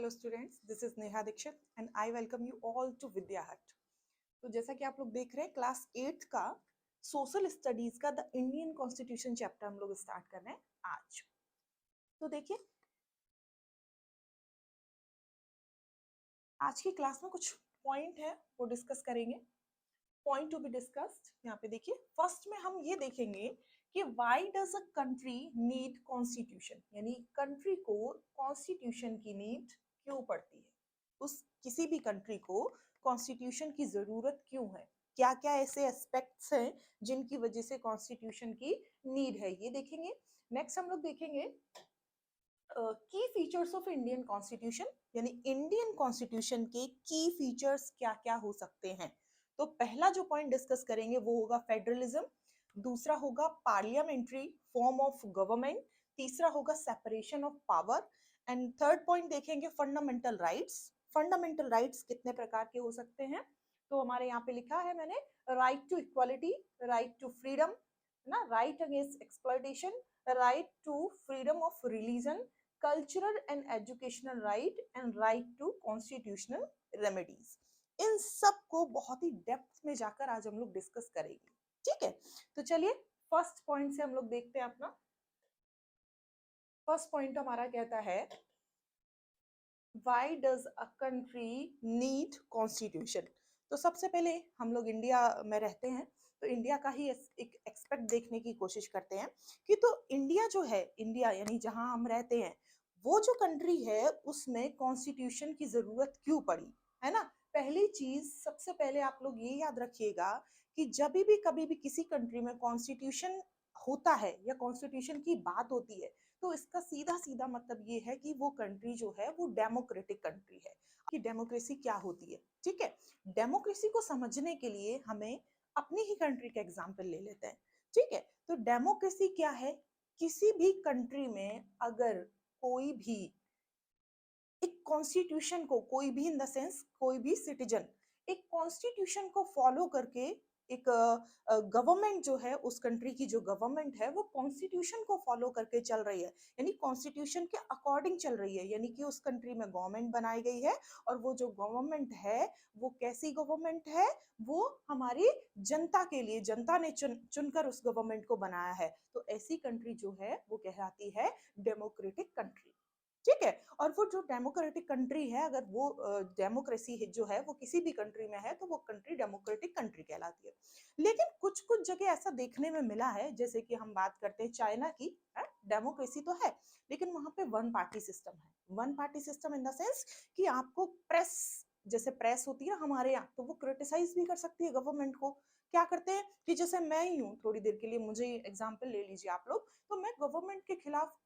Hello students, this is Neha Dixit and I welcome you all to Vidya Hut. तो जैसा कि आप लोग देख रहे हैं, क्लास 8 का सोशल स्टडीज का द इंडियन कॉन्स्टिट्यूशन चैप्टर हम लोग स्टार्ट कर रहे हैं आज। तो देखिए, आज की क्लास में कुछ पॉइंट है वो डिस्कस करेंगे। पॉइंट टू बी डिस्कस्ड यहाँ पे देखिए, फर्स्ट में हम ये देखेंगे कि why does a country need constitution, यानी कंट्री को कॉन्स्टिट्यूशन की नीड क्यों पड़ती है, उस किसी भी कंट्री को कॉन्स्टिट्यूशन की जरूरत क्यों है, क्या क्या ऐसे एस्पेक्ट्स हैं जिनकी वजह से कॉन्स्टिट्यूशन की नीड है, ये देखेंगे। नेक्स्ट हम लोग देखेंगे की फीचर्स ऑफ इंडियन कॉन्स्टिट्यूशन, यानी इंडियन कॉन्स्टिट्यूशन के की फीचर्स क्या क्या हो सकते हैं। तो पहला जो पॉइंट डिस्कस करेंगे वो होगा फेडरलिज्म, दूसरा होगा पार्लियामेंट्री फॉर्म ऑफ गवर्नमेंट, तीसरा होगा separation of power and third point देखेंगे फंडामेंटल राइट्स। फंडामेंटल राइट्स कितने प्रकार के हो सकते हैं, तो हमारे यहाँ पे लिखा है मैंने, right to equality, right to freedom, ना, right against exploitation, right to freedom of religion, cultural and educational right and right to constitutional remedies. इन सब को बहुत ही डेप्थ में जाकर आज हम लोग डिस्कस करेंगे, ठीक है। तो चलिए फर्स्ट पॉइंट से हम लोग देखते हैं अपना। फर्स्ट पॉइंट हमारा कहता है why does a country need constitution. तो सबसे पहले हम लोग इंडिया में रहते हैं, तो इंडिया का ही एक एक्सपेक्ट देखने की कोशिश करते हैं कि तो इंडिया जो है, इंडिया यानी जहां हम रहते हैं, वो जो कंट्री है उसमें कॉन्स्टिट्यूशन की जरूरत क्यों पड़ी, है ना। पहली चीज सबसे पहले आप लोग ये याद रखिएगा कि जब भी कभी भी किसी कंट्री में कॉन्स्टिट्यूशन होता है या कॉन्स्टिट्यूशन की बात होती है, तो इसका सीधा सीधा मतलब ये है कि वो कंट्री जो है वो डेमोक्रेटिक कंट्री है। कि डेमोक्रेसी क्या होती है, ठीक है। डेमोक्रेसी को समझने के लिए हमें अपनी ही कंट्री का एग्जांपल ले लेते हैं, ठीक है। तो डेमोक्रेसी क्या है, किसी भी कंट्री में अगर कोई भी एक कॉन्स्टिट्यूशन को, कोई भी इन द सेंस कोई भी सिटीजन एक कॉन्स्टिट्यूशन को फॉलो करके, एक गवर्नमेंट जो है, उस कंट्री की जो गवर्नमेंट है वो कॉन्स्टिट्यूशन को फॉलो करके चल रही है, यानी कॉन्स्टिट्यूशन के अकॉर्डिंग चल रही है, यानी कि उस कंट्री में गवर्नमेंट बनाई गई है और वो जो गवर्नमेंट है वो कैसी गवर्नमेंट है, वो हमारी जनता के लिए, जनता ने चुनकर उस गवर्नमेंट को बनाया है। तो ऐसी कंट्री जो है वो कहलाती है डेमोक्रेटिक कंट्री, ठीक है। और वो जो डेमोक्रेटिक कंट्री है, अगर वो डेमोक्रेसी जो है वो किसी भी कंट्री में है, तो वो कंट्री डेमोक्रेटिक कंट्री कहलाती है। लेकिन कुछ कुछ जगह ऐसा देखने में मिला है, जैसे कि हम बात करते हैं चाइना की, डेमोक्रेसी तो है लेकिन वहां पे वन पार्टी सिस्टम है। One party system in the sense कि आपको प्रेस, जैसे प्रेस होती है हमारे यहाँ, तो वो क्रिटिसाइज भी कर सकती है गवर्नमेंट को। क्या करते हैं कि जैसे मैं ही हूँ, थोड़ी देर के लिए मुझे एग्जाम्पल ले लीजिए आप लोग, तो मैं गवर्नमेंट के खिलाफ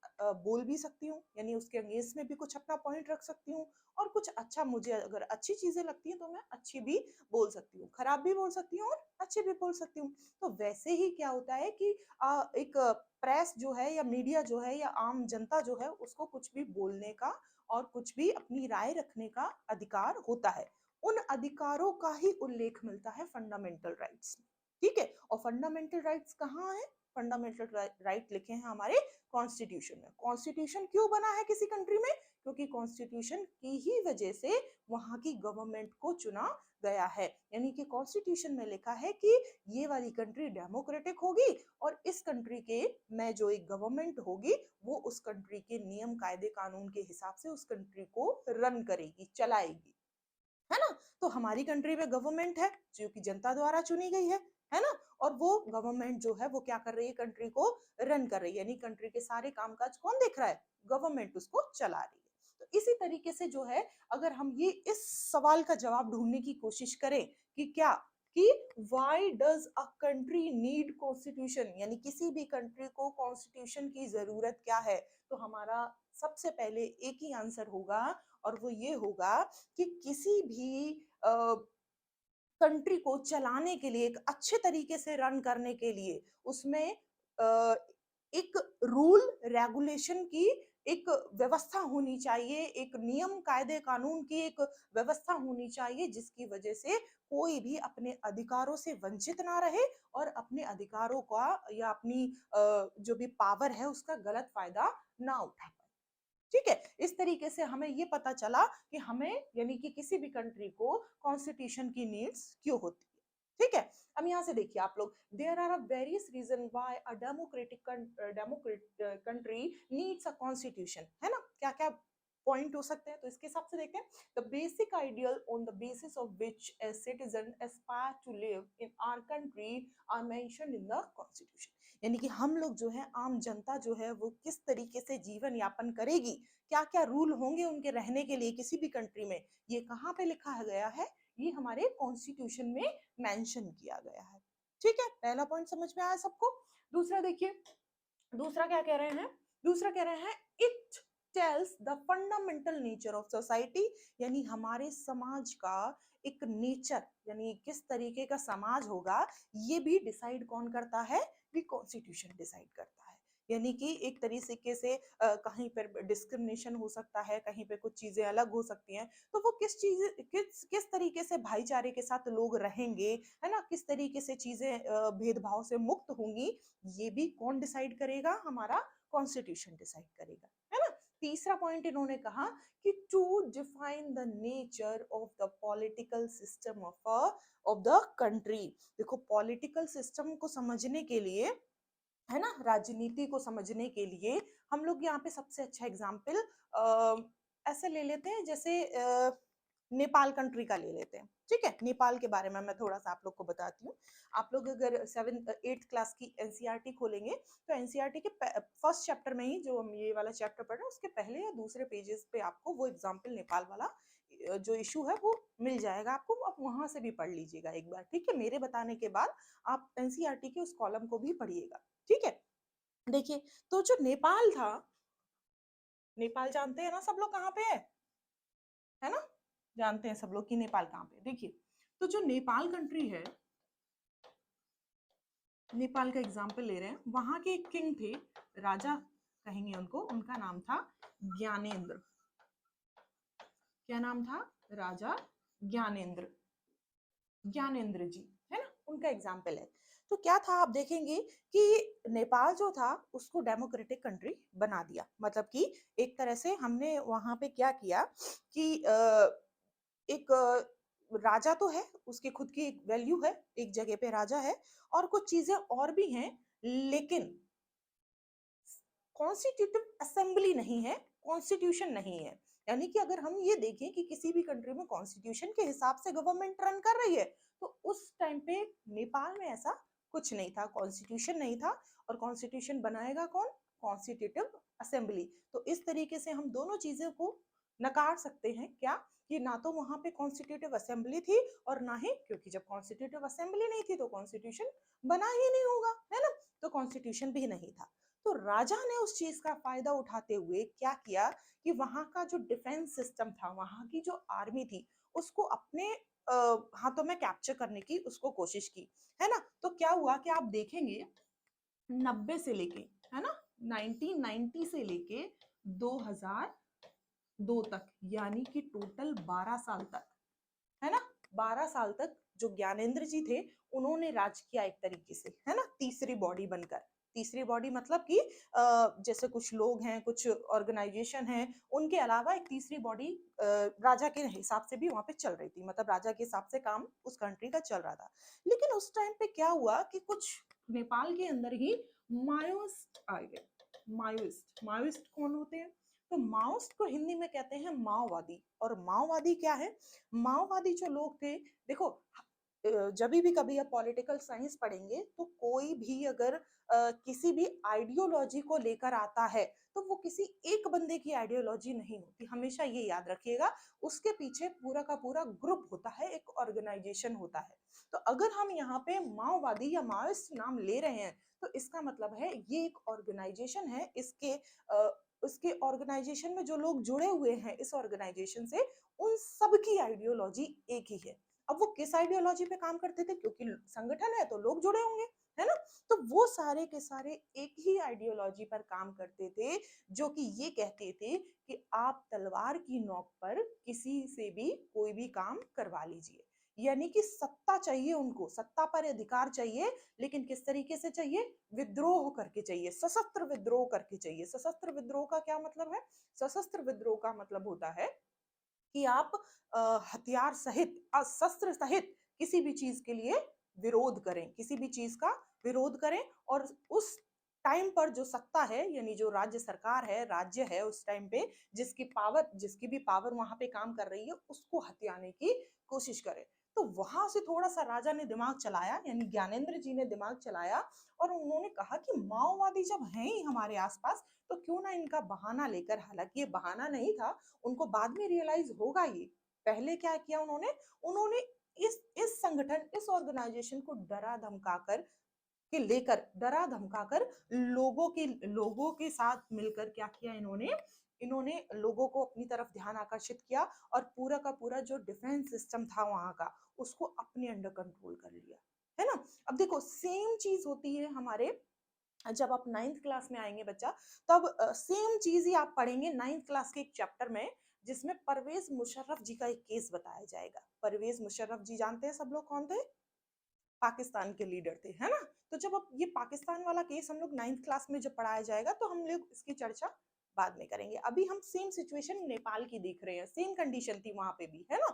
बोल भी सकती हूँ, यानी उसके अगेंस्ट में भी कुछ अपना पॉइंट रख सकती हूँ, और कुछ अच्छा, मुझे अगर अच्छी चीजें लगती हैं तो मैं अच्छी भी बोल सकती हूँ, खराब भी बोल सकती हूँ और अच्छी भी बोल सकती हूँ। तो वैसे ही क्या होता है कि एक प्रेस जो है या मीडिया जो है या आम जनता जो है, उसको कुछ भी बोलने का और कुछ भी अपनी राय रखने का अधिकार होता है। उन अधिकारों का ही उल्लेख मिलता है फंडामेंटल राइट्स में, ठीक है। और फंडामेंटल राइट्स कहाँ है, फंडामेंटल राइट लिखे हैं हमारे कॉन्स्टिट्यूशन में। कॉन्स्टिट्यूशन क्यों बना है किसी कंट्री में, क्योंकि कॉन्स्टिट्यूशन की ही वजह से वहां की गवर्नमेंट को चुना गया है, यानी कि कॉन्स्टिट्यूशन में लिखा है कि ये वाली कंट्री डेमोक्रेटिक होगी और इस कंट्री के में जो एक गवर्नमेंट होगी वो उस कंट्री के नियम कायदे कानून के हिसाब से उस कंट्री को रन करेगी, चलाएगी, है ना। तो हमारी कंट्री में गवर्नमेंट है जो कि जनता द्वारा चुनी गई है ना। और वो गवर्नमेंट जो है वो क्या कर रही है, कंट्री को रन कर रही है, यानी कंट्री के सारे कामकाज कौन देख रहा है, गवर्नमेंट उसको चला रही है। तो इसी तरीके से जो है, अगर हम ये इस सवाल का जवाब ढूंढने की कोशिश करें कि क्या, कि why does a country need constitution, यानी किसी भी कंट्री को कॉन्स्टिट्यूशन की जरूरत क्या है, तो हमारा सबसे पहले एक ही आंसर होगा, और वो ये होगा कि किसी भी कंट्री को चलाने के लिए, एक अच्छे तरीके से रन करने के लिए, उसमें एक रूल रेगुलेशन की एक व्यवस्था होनी चाहिए, एक नियम कायदे कानून की एक व्यवस्था होनी चाहिए, जिसकी वजह से कोई भी अपने अधिकारों से वंचित ना रहे और अपने अधिकारों का या अपनी जो भी पावर है उसका गलत फायदा ना उठा पाए। ठीक है, इस तरीके से हमें ये पता चला कि हमें यानी कि किसी भी कंट्री को कॉन्स्टिट्यूशन की नीड्स क्यों होती है। ठीक है, अब यहाँ से देखिए आप लोग, there are a various reason why a democratic country needs a constitution, है ना, क्या क्या पॉइंट हो सकते हैं, तो इसके हिसाब से देखते हैं। The basic ideal on the basis of which a citizen aspire to live in our country are mentioned in the constitution, यानी कि हम लोग जो है, आम जनता जो है, वो किस तरीके से जीवन यापन करेगी, क्या क्या रूल होंगे उनके रहने के लिए किसी भी कंट्री में, ये कहाँ पे लिखा गया है, ये हमारे कॉन्स्टिट्यूशन में मेंशन किया गया है। ठीक है, पहला पॉइंट समझ में आया सबको। दूसरा देखिए, दूसरा क्या कह रहे हैं, दूसरा कह रहे हैं it tells the fundamental nature of society, यानी हमारे समाज का एक नेचर, यानी किस तरीके का समाज होगा, ये भी डिसाइड कौन करता है, भी कॉन्स्टिट्यूशन डिसाइड करता है। यानी कि एक तरीके से कहीं पर डिस्क्रिमिनेशन हो सकता है, कहीं पे कुछ चीजें अलग हो सकती हैं, तो वो किस तरीके से भाईचारे के साथ लोग रहेंगे, है ना, किस तरीके से चीजें भेदभाव से मुक्त होंगी, ये भी कौन डिसाइड करेगा, हमारा कॉन्स्टिट्यूशन डिसाइड करेगा, है ना। तीसरा पॉइंट इन्होंने कहा कि to define the nature of the political system of the country, देखो पॉलिटिकल सिस्टम को समझने के लिए, है ना, राजनीति को समझने के लिए हम लोग यहाँ पे सबसे अच्छा एग्जाम्पल ऐसे ले लेते हैं, जैसे नेपाल कंट्री का ले लेते हैं। ठीक है, नेपाल के बारे में मैं थोड़ा सा आप लोग को बताती हूँ। आप लोग अगर 7th 8th क्लास की एनसीईआरटी खोलेंगे, तो एनसीईआरटी के फर्स्ट चैप्टर में ही, जो हम ये वाला चैप्टर पढ़ रहे हैं, उसके पहले या दूसरे पेजेस पे आपको वो एग्जाम्पल नेपाल वाला जो इशू है वो मिल जाएगा आपको, आप वहां से भी पढ़ लीजिएगा एक बार। ठीक है, मेरे बताने के बाद आप एनसीईआरटी के उस कॉलम को भी पढ़िएगा। ठीक है, देखिए, तो जो नेपाल था, नेपाल जानते हैं ना सब लोग कहाँ पे है ना, जानते हैं सब लोग कि नेपाल कहाँ पे। देखिए, तो जो नेपाल कंट्री है, नेपाल का एग्जाम्पल ले रहे हैं, वहां के एक किंग थे, राजा कहेंगे उनको, उनका नाम था ज्ञानेंद्र। क्या नाम था, राजा ज्ञानेंद्र, ज्ञानेंद्र जी, है ना, उनका एग्जाम्पल है। तो क्या था, आप देखेंगे कि नेपाल जो था उसको डेमोक्रेटिक कंट्री बना दिया, मतलब कि एक तरह से हमने वहां पे क्या किया कि एक राजा तो है, उसकी खुद की एक वैल्यू है, एक जगह पे राजा है, और कुछ चीजें और भी हैं, लेकिन कॉन्स्टिट्यूटिव असेंबली नहीं है, कॉन्स्टिट्यूशन नहीं है। यानी कि अगर हम ये देखें कि किसी भी कंट्री में कॉन्स्टिट्यूशन के हिसाब से गवर्नमेंट रन कर रही है, तो उस टाइम पे नेपाल में ऐसा कुछ नहीं था, कॉन्स्टिट्यूशन नहीं था, और कॉन्स्टिट्यूशन बनाएगा कौन, कॉन्स्टिट्यूटिव असेंबली। तो इस तरीके से हम दोनों चीजों को नकार सकते हैं, क्या, कि ना तो वहां पे कॉन्स्टिट्यूटिव असेंबली थी, और ना ही, क्योंकि जब कॉन्स्टिट्यूटिव असेंबली नहीं थी तो कॉन्स्टिट्यूशन बना ही नहीं होगा, है ना, तो कॉन्स्टिट्यूशन भी नहीं था। तो राजा ने उस चीज का फायदा उठाते हुए क्या किया कि वहां का जो डिफेंस सिस्टम था, वहां की जो आर्मी थी, उसको अपने हाथों में कैप्चर करने की उसको कोशिश की, है ना। तो क्या हुआ कि आप देखेंगे 90 से लेके, है ना, 1990 से लेके 2002 तक, यानी कि टोटल 12 साल तक, है ना, 12 साल तक जो ज्ञानेंद्र जी थे, उन्होंने राज किया एक तरीके से, है ना, तीसरी बॉडी बनकर। तीसरी बॉडी मतलब कि जैसे कुछ लोग हैं, कुछ ऑर्गेनाइजेशन हैं, उनके अलावा एक तीसरी बॉडी राजा के हिसाब से भी वहां पे चल रही थी, मतलब राजा के हिसाब से काम उस कंट्री का चल रहा था। लेकिन उस टाइम पे क्या हुआ कि कुछ नेपाल के अंदर ही माओइस्ट आ गए। माओइस्ट, माओइस्ट कौन होते हैं, तो माओइस्ट को हिंदी में कहते हैं माओवादी। और माओवादी क्या है, माओवादी जो लोग थे, देखो जब भी कभी आप पॉलिटिकल साइंस पढ़ेंगे, तो कोई भी अगर किसी भी आइडियोलॉजी को लेकर आता है, तो वो किसी एक बंदे की आइडियोलॉजी नहीं होती, हमेशा ये याद रखिएगा, उसके पीछे पूरा का पूरा ग्रुप होता है, एक ऑर्गेनाइजेशन होता है। तो अगर हम यहाँ पे माओवादी या माओइस्ट नाम ले रहे हैं, तो इसका मतलब है ये एक ऑर्गेनाइजेशन है, उसके ऑर्गेनाइजेशन में जो लोग जुड़े हुए हैं इस ऑर्गेनाइजेशन से, उन सब की आइडियोलॉजी एक ही है। अब वो किस आइडियोलॉजी पे काम करते थे, क्योंकि संगठन है तो लोग जुड़े होंगे, है ना, तो वो सारे के सारे एक ही आइडियोलॉजी पर काम करते थे, जो कि ये कहते थे कि आप तलवार की नोक पर किसी से भी कोई भी काम करवा लीजिए। यानी कि सत्ता चाहिए उनको, सत्ता पर अधिकार चाहिए, लेकिन किस तरीके से चाहिए? विद्रोह करके चाहिए, सशस्त्र विद्रोह करके चाहिए। सशस्त्र विद्रोह का क्या मतलब है? सशस्त्र विद्रोह का मतलब होता है कि आप हथियार सहित, शस्त्र सहित किसी भी चीज के लिए विरोध करें, किसी भी चीज का विरोध करें, और उस टाइम पर जो सत्ता है, यानी जो राज्य सरकार है, राज्य है उस टाइम पे, जिसकी भी पावर वहां पे काम कर रही है, उसको हथियाने की कोशिश करें। तो वहां से थोड़ा सा राजा ने दिमाग चलाया, यानी ज्ञानेंद्र जी ने दिमाग चलाया, और उन्होंने कहा कि माओवादी जब हैं ही हमारे आसपास, तो क्यों ना इनका बहाना लेकर, हालांकि ये बहाना नहीं था, उनको बाद में रियलाइज होगा ये। पहले क्या किया उन्होंने? उन्होंने इस संगठन, इस ऑर्गेनाइजेशन को डरा धमकाकर लोगों के साथ मिलकर क्या किया इन्होंने? इन्होंने लोगों को अपनी तरफ ध्यान आकर्षित किया, और पूरा का पूरा जो डिफेंस सिस्टम था वहां का, उसको अपने अंडर कंट्रोल कर लिया, है ना। अब देखो, सेम चीज होती है हमारे, जब आप 9th क्लास में आएंगे बच्चा, तब सेम चीज ही आप पढ़ेंगे 9th क्लास के एक चैप्टर में, जिसमें परवेज मुशर्रफ जी का एक केस बताया जाएगा। परवेज मुशर्रफ जी जानते हैं सब लोग कौन थे? पाकिस्तान के लीडर थे, है ना। तो जब अब ये पाकिस्तान वाला केस हम लोग 9th क्लास में जब पढ़ाया जाएगा, तो हम लोग इसकी चर्चा बाद में करेंगे। अभी हम सेम सिचुएशन नेपाल की देख रहे हैं, सेम कंडीशन थी वहां पे भी, है ना।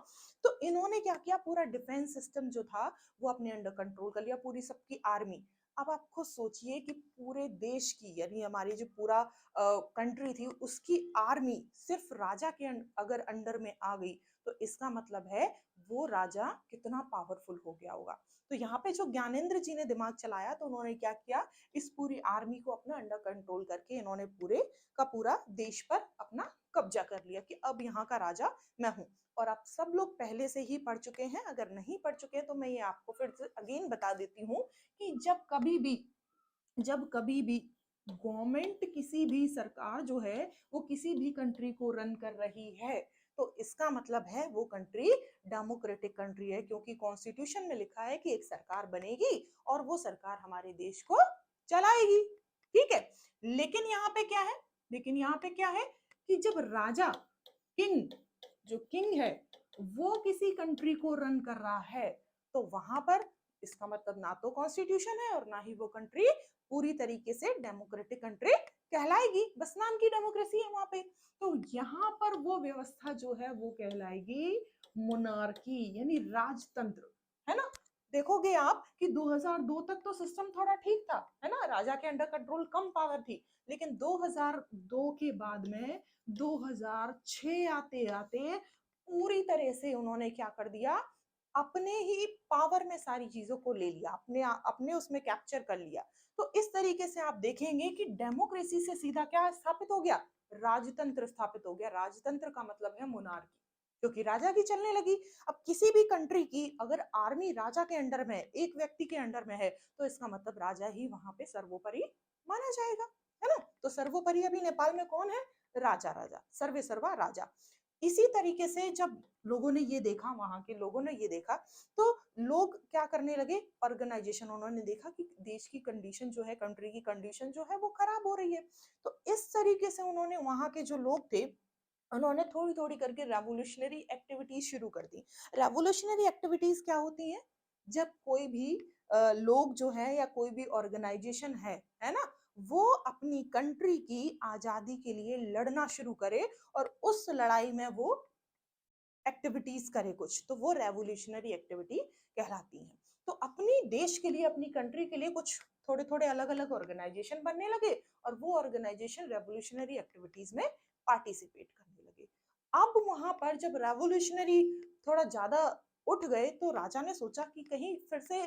तो इन्होंने क्या किया? पूरा डिफेंस सिस्टम जो था वो अपने अंडर कंट्रोल कर लिया, पूरी सबकी आर्मी। अब आप खुद सोचिए कि पूरे देश की, यानी हमारी जो पूरा कंट्री थी, उसकी आर्मी सिर्फ राजा के अगर अंडर में आ गई, तो इसका मतलब है वो राजा कितना पावरफुल हो गया होगा। तो यहाँ पे जो ज्ञानेंद्र जी ने दिमाग चलाया, तो उन्होंने क्या किया? इस पूरी आर्मी को अपना अंडर कंट्रोल करके इन्होंने पूरे का पूरा देश पर अपना कब्जा कर लिया, कि अब यहाँ का राजा मैं हूँ। और आप सब लोग पहले से ही पढ़ चुके हैं, अगर नहीं पढ़ चुके तो मैं ये आपको फिर से अगेन बता देती हूँ, कि जब कभी भी गवर्नमेंट, किसी भी सरकार जो है, वो किसी भी कंट्री को रन कर रही है, तो इसका मतलब है वो कंट्री डेमोक्रेटिक कंट्री है, क्योंकि कॉन्स्टिट्यूशन में लिखा है कि एक सरकार बनेगी और वो सरकार हमारे देश को चलाएगी। ठीक है। लेकिन यहाँ पे क्या है? लेकिन यहाँ पे क्या है कि जब राजा, किंग, जो किंग है, वो किसी कंट्री को रन कर रहा है, तो वहां पर इसका मतलब ना तो कॉन्स्टिट्यूशन है, और ना ही वो कंट्री पूरी तरीके से डेमोक्रेटिक कंट्री कहलाएगी। बस नाम की डेमोक्रेसी है वहां पे। तो यहाँ पर वो व्यवस्था जो है वो कहलाएगी मोनार्की, यानी राजतंत्र, है ना। देखोगे आप कि 2002 तक तो सिस्टम थोड़ा ठीक था, है ना, राजा के अंडर कंट्रोल कम पावर थी। लेकिन 2002 के बाद में 2006 आते आते पूरी तरह से उन्होंने क्या कर दिया? अपने ही पावर में सारी चीजों को ले लिया, अपने अपने उसमें कैप्चर कर लिया। तो इस तरीके से आप देखेंगे कि डेमोक्रेसी से सीधा क्या स्थापित हो गया? राजतंत्र स्थापित हो गया। राजतंत्र का मतलब है मोनार्की, क्योंकि राजा की चलने लगी। अब किसी भी कंट्री की अगर आर्मी राजा के अंडर में है, एक व्यक्ति के अंडर में है, तो इसका मतलब राजा ही वहां पे सर्वोपरि माना जाएगा, है ना। तो सर्वोपरि अभी नेपाल में कौन है? राजा, राजा सर्वे सर्वा राजा। इसी तरीके से जब लोगों ने ये देखा, वहां के लोगों ने ये देखा, तो लोग क्या करने लगे? ऑर्गेनाइजेशन, उन्होंने देखा कि देश की कंडीशन जो है, कंट्री की कंडीशन जो है वो खराब हो रही है। तो इस तरीके से उन्होंने, वहां के जो लोग थे, उन्होंने थोड़ी थोड़ी करके रेवोल्यूशनरी एक्टिविटीज शुरू कर दी। रेवोल्यूशनरी एक्टिविटीज क्या होती हैं? जब कोई भी लोग जो है, या कोई भी ऑर्गेनाइजेशन है ना, वो अपनी कंट्री की आजादी के लिए लड़ना शुरू करे, और उस लड़ाई में वो एक्टिविटीज करे कुछ, तो वो रेवोल्यूशनरी एक्टिविटी कहलाती है। तो अपनी देश के लिए, अपनी कंट्री के लिए कुछ थोड़े थोड़े अलग अलग ऑर्गेनाइजेशन बनने लगे, और वो ऑर्गेनाइजेशन रेवोल्यूशनरी एक्टिविटीज में पार्टिसिपेट करने लगे। अब वहां पर जब रेवोल्यूशनरी थोड़ा ज्यादा उठ गए, तो राजा ने सोचा कि कहीं फिर से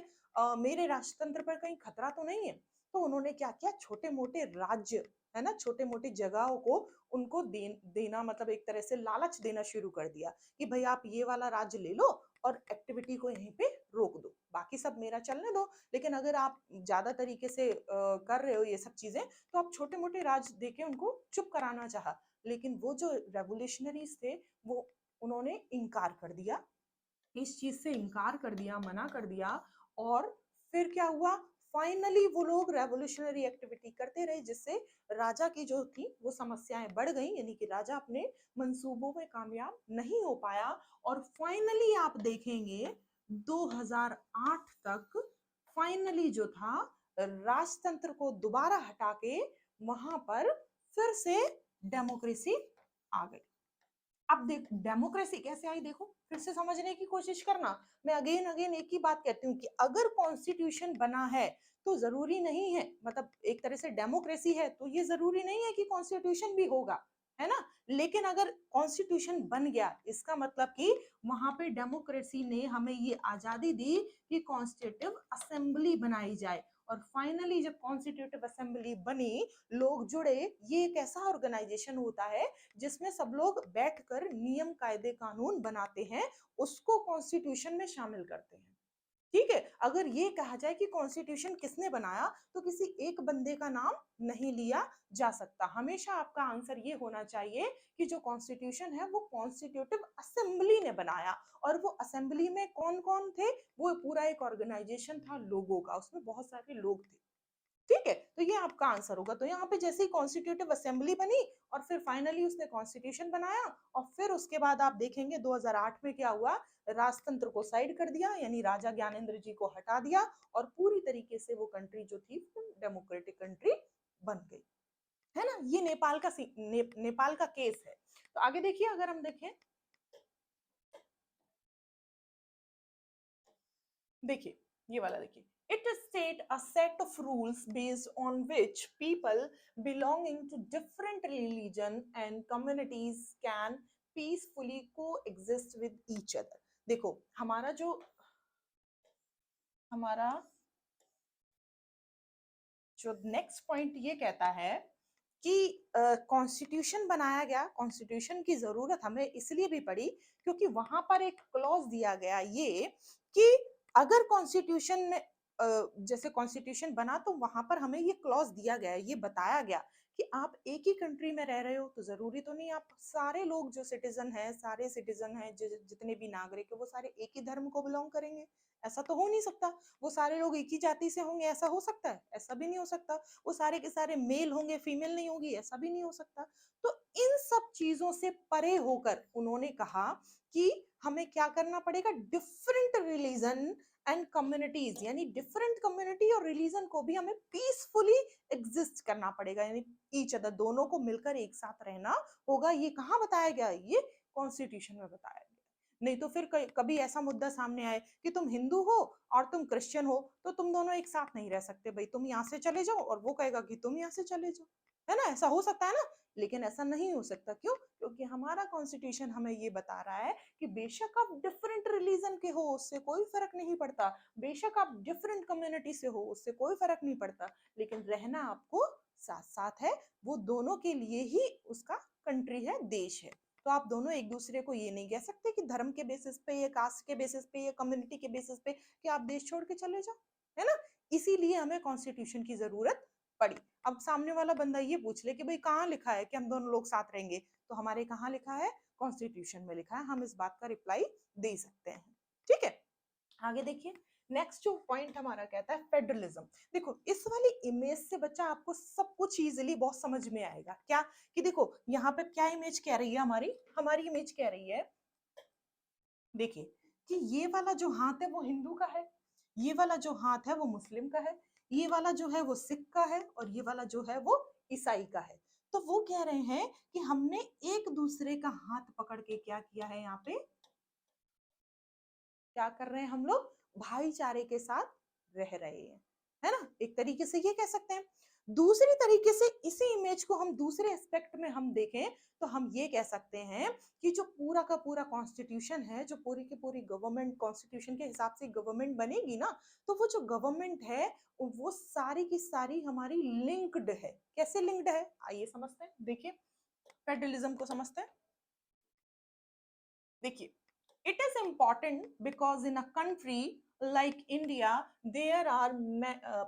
मेरे राजतंत्र पर कहीं खतरा तो नहीं है। तो उन्होंने क्या किया? छोटे मोटे राज्य, है ना, छोटे मोटे जगहों को उनको देना, मतलब एक तरह से लालच देना शुरू कर दिया, कि भाई आप ये वाला राज्य ले लो, और एक्टिविटी को यहीं पे रोक दो, बाकी सब मेरा चलने दो। लेकिन अगर आप ज्यादा तरीके से कर रहे हो ये सब चीजें, तो आप छोटे मोटे राज्य देके उनको चुप कराना चाहा। लेकिन वो जो रेवोल्यूशनरीज थे, वो उन्होंने इनकार कर दिया, इस चीज से इनकार कर दिया, मना कर दिया। और फिर क्या हुआ? फाइनली वो लोग रेवोल्यूशनरी एक्टिविटी करते रहे, जिससे राजा की जो थी वो समस्याएं बढ़ गई, यानी कि राजा अपने मंसूबों में कामयाब नहीं हो पाया। और फाइनली आप देखेंगे 2008 तक फाइनली जो था राजतंत्र को दोबारा हटा के वहां पर फिर से डेमोक्रेसी आ गई। अब देख डेमोक्रेसी कैसे आई, देखो फिर से समझने की कोशिश करना। मैं अगेन अगेन एक ही बात कहती हूँ कि अगर कॉन्स्टिट्यूशन बना है तो जरूरी नहीं है, मतलब एक तरह से डेमोक्रेसी है तो ये जरूरी नहीं है कि कॉन्स्टिट्यूशन भी होगा, है ना। लेकिन अगर कॉन्स्टिट्यूशन बन गया इसका मतलब कि वहां पे डेमोक्रेसी ने हमें ये आजादी दी कि कॉन्स्टिट्यूटिव असेंबली बनाई जाए। और फाइनली जब कॉन्स्टिट्यूटिव असेंबली बनी, लोग जुड़े, ये एक ऐसा ऑर्गेनाइजेशन होता है जिसमें सब लोग बैठकर नियम कायदे कानून बनाते हैं, उसको कॉन्स्टिट्यूशन में शामिल करते हैं। ठीक है, अगर ये कहा जाए कि कॉन्स्टिट्यूशन किसने बनाया तो किसी एक बंदे का नाम नहीं लिया जा सकता, हमेशा आपका आंसर ये होना चाहिए कि जो कॉन्स्टिट्यूशन है वो कॉन्स्टिट्यूटिव असेंबली ने बनाया। और वो असेंबली में कौन कौन थे, वो पूरा एक ऑर्गेनाइजेशन था लोगों का, उसमें बहुत सारे लोग थे। ठीक है, तो ये आपका आंसर होगा। तो यहाँ पे जैसे ही कॉन्स्टिट्यूटिव असेंबली बनी और फिर फाइनली उसने कॉन्स्टिट्यूशन बनाया, और फिर उसके बाद आप देखेंगे 2008 में क्या हुआ, राजतंत्र को साइड कर दिया, यानी राजा ज्ञानेंद्र जी को हटा दिया, और पूरी तरीके से वो कंट्री जो थी डेमोक्रेटिक कंट्री बन गई, है ना। ये नेपाल का नेपाल का केस है। तो आगे देखिए, अगर हम देखें, देखिए ये वाला देखिए, it state a set of rules based on which people belonging to different religion and communities can peacefully coexist with each other। देखो हमारा जो नेक्स्ट पॉइंट ये कहता है कि कॉन्स्टिट्यूशन बनाया गया, कॉन्स्टिट्यूशन की जरूरत हमें इसलिए भी पड़ी क्योंकि वहां पर एक क्लॉज दिया गया ये कि अगर कॉन्स्टिट्यूशन में जैसे कॉन्स्टिट्यूशन बना तो वहां पर हमें ये क्लॉज दिया गया, ये बताया गया कि आप एक ही कंट्री में रह रहे हो तो जरूरी तो नहीं आप सारे लोग जो सिटीजन हैं, सारे सिटीजन हैं जितने भी नागरिक है वो सारे एक ही धर्म को बिलोंग करेंगे, ऐसा तो हो नहीं सकता। वो सारे लोग एक ही जाति से होंगे, ऐसा हो सकता है? ऐसा भी नहीं हो सकता। वो सारे के सारे मेल होंगे, फीमेल नहीं होगी, ऐसा भी नहीं हो सकता। तो इन सब चीजों से परे होकर उन्होंने कहा कि हमें क्या करना पड़ेगा, डिफरेंट रिलीजन एंड कम्युनिटीज, यानी डिफरेंट कम्युनिटी और रिलीजन को भी हमें पीसफुली एग्जिस्ट करना पड़ेगा, यानी ईच अदर, दोनों को मिलकर एक साथ रहना होगा। ये कहाँ बताया गया, ये कॉन्स्टिट्यूशन में बताया गया। नहीं तो फिर कभी ऐसा मुद्दा सामने आए कि तुम हिंदू हो और तुम क्रिश्चियन हो तो तुम दोनों एक साथ नहीं रह सकते, भाई तुम यहाँ से चले जाओ और वो कहेगा कि तुम यहाँ से चले जाओ, है ना, ऐसा हो सकता है ना। लेकिन ऐसा नहीं हो सकता, क्यों? क्योंकि हमारा कॉन्स्टिट्यूशन हमें ये बता रहा है कि बेशक आप डिफरेंट रिलीजन के हो उससे कोई फर्क नहीं पड़ता, बेशक आप डिफरेंट कम्युनिटी से हो उससे कोई फर्क नहीं पड़ता, लेकिन रहना आपको साथ साथ है, वो दोनों के लिए ही उसका कंट्री है, देश है। तो आप दोनों एक दूसरे को ये नहीं कह सकते कि धर्म के बेसिस पे या कास्ट के बेसिस पे या कम्युनिटी के बेसिस पे कि आप देश छोड़ के चले जाओ, है ना। इसीलिए हमें कॉन्स्टिट्यूशन की जरूरत पड़ी। अब सामने वाला बंदा ये पूछ ले कि भाई कहाँ लिखा है कि हम दोनों लोग साथ रहेंगे, तो हमारे कहाँ लिखा है, कॉन्स्टिट्यूशन में लिखा है, हम इस बात का रिप्लाई दे सकते हैं। ठीक है, आगे देखिए, नेक्स्ट जो पॉइंट हमारा कहता है फेडरलिज्म। देखो इस वाली इमेज से बच्चा आपको सब कुछ इजीली बहुत समझ में आएगा, क्या कि देखो यहाँ पे क्या इमेज कह रही है, हमारी इमेज कह रही है, देखिए कि ये वाला जो हाथ है वो हिंदू का है, ये वाला जो हाथ है वो मुस्लिम का है, ये वाला जो है वो सिख का है, और ये वाला जो है वो ईसाई का है। तो वो कह रहे हैं कि हमने एक दूसरे का हाथ पकड़ के क्या किया है, यहाँ पे क्या कर रहे हैं हम लोग, भाईचारे के साथ रह रहे हैं, है ना, एक तरीके से ये कह सकते हैं। दूसरी तरीके से इसी इमेज को हम दूसरे एस्पेक्ट में हम देखें तो हम ये कह सकते हैं कि जो पूरा का पूरा कॉन्स्टिट्यूशन है, जो पूरी की पूरी गवर्नमेंट कॉन्स्टिट्यूशन के हिसाब से गवर्नमेंट बनेगी ना, तो वो जो गवर्नमेंट है वो सारी की सारी हमारी लिंक्ड है। कैसे लिंक्ड है, आइए समझते हैं, देखिए फेडरलिज्म को समझते हैं। देखिए, it is important because in a country like India there are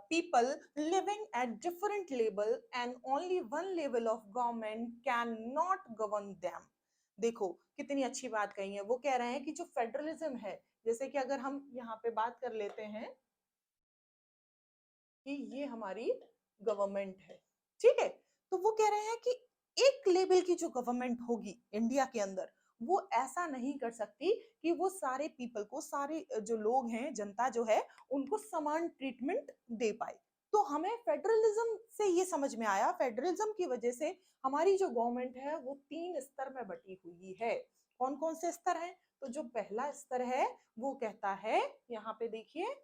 people living at different level and only one level of government cannot govern them। देखो कितनी अच्छी बात कही है, वो कह रहे हैं कि जो फेडरलिज्म है, जैसे कि अगर हम यहाँ पे बात कर लेते हैं कि ये हमारी गवर्नमेंट है, ठीक है, तो वो कह रहे हैं कि एक लेवल की जो गवर्नमेंट होगी इंडिया के अंदर वो ऐसा नहीं कर सकती कि वो सारे पीपल को, सारे जो लोग हैं, जनता जो है, उनको समान ट्रीटमेंट दे पाए। तो हमें फेडरलिज्म से ये समझ में आया, फेडरलिज्म की वजह से हमारी जो गवर्नमेंट है वो 3 स्तर में बटी हुई है। कौन कौन से स्तर हैं? तो जो पहला स्तर है वो कहता है, यहाँ पे देखिए,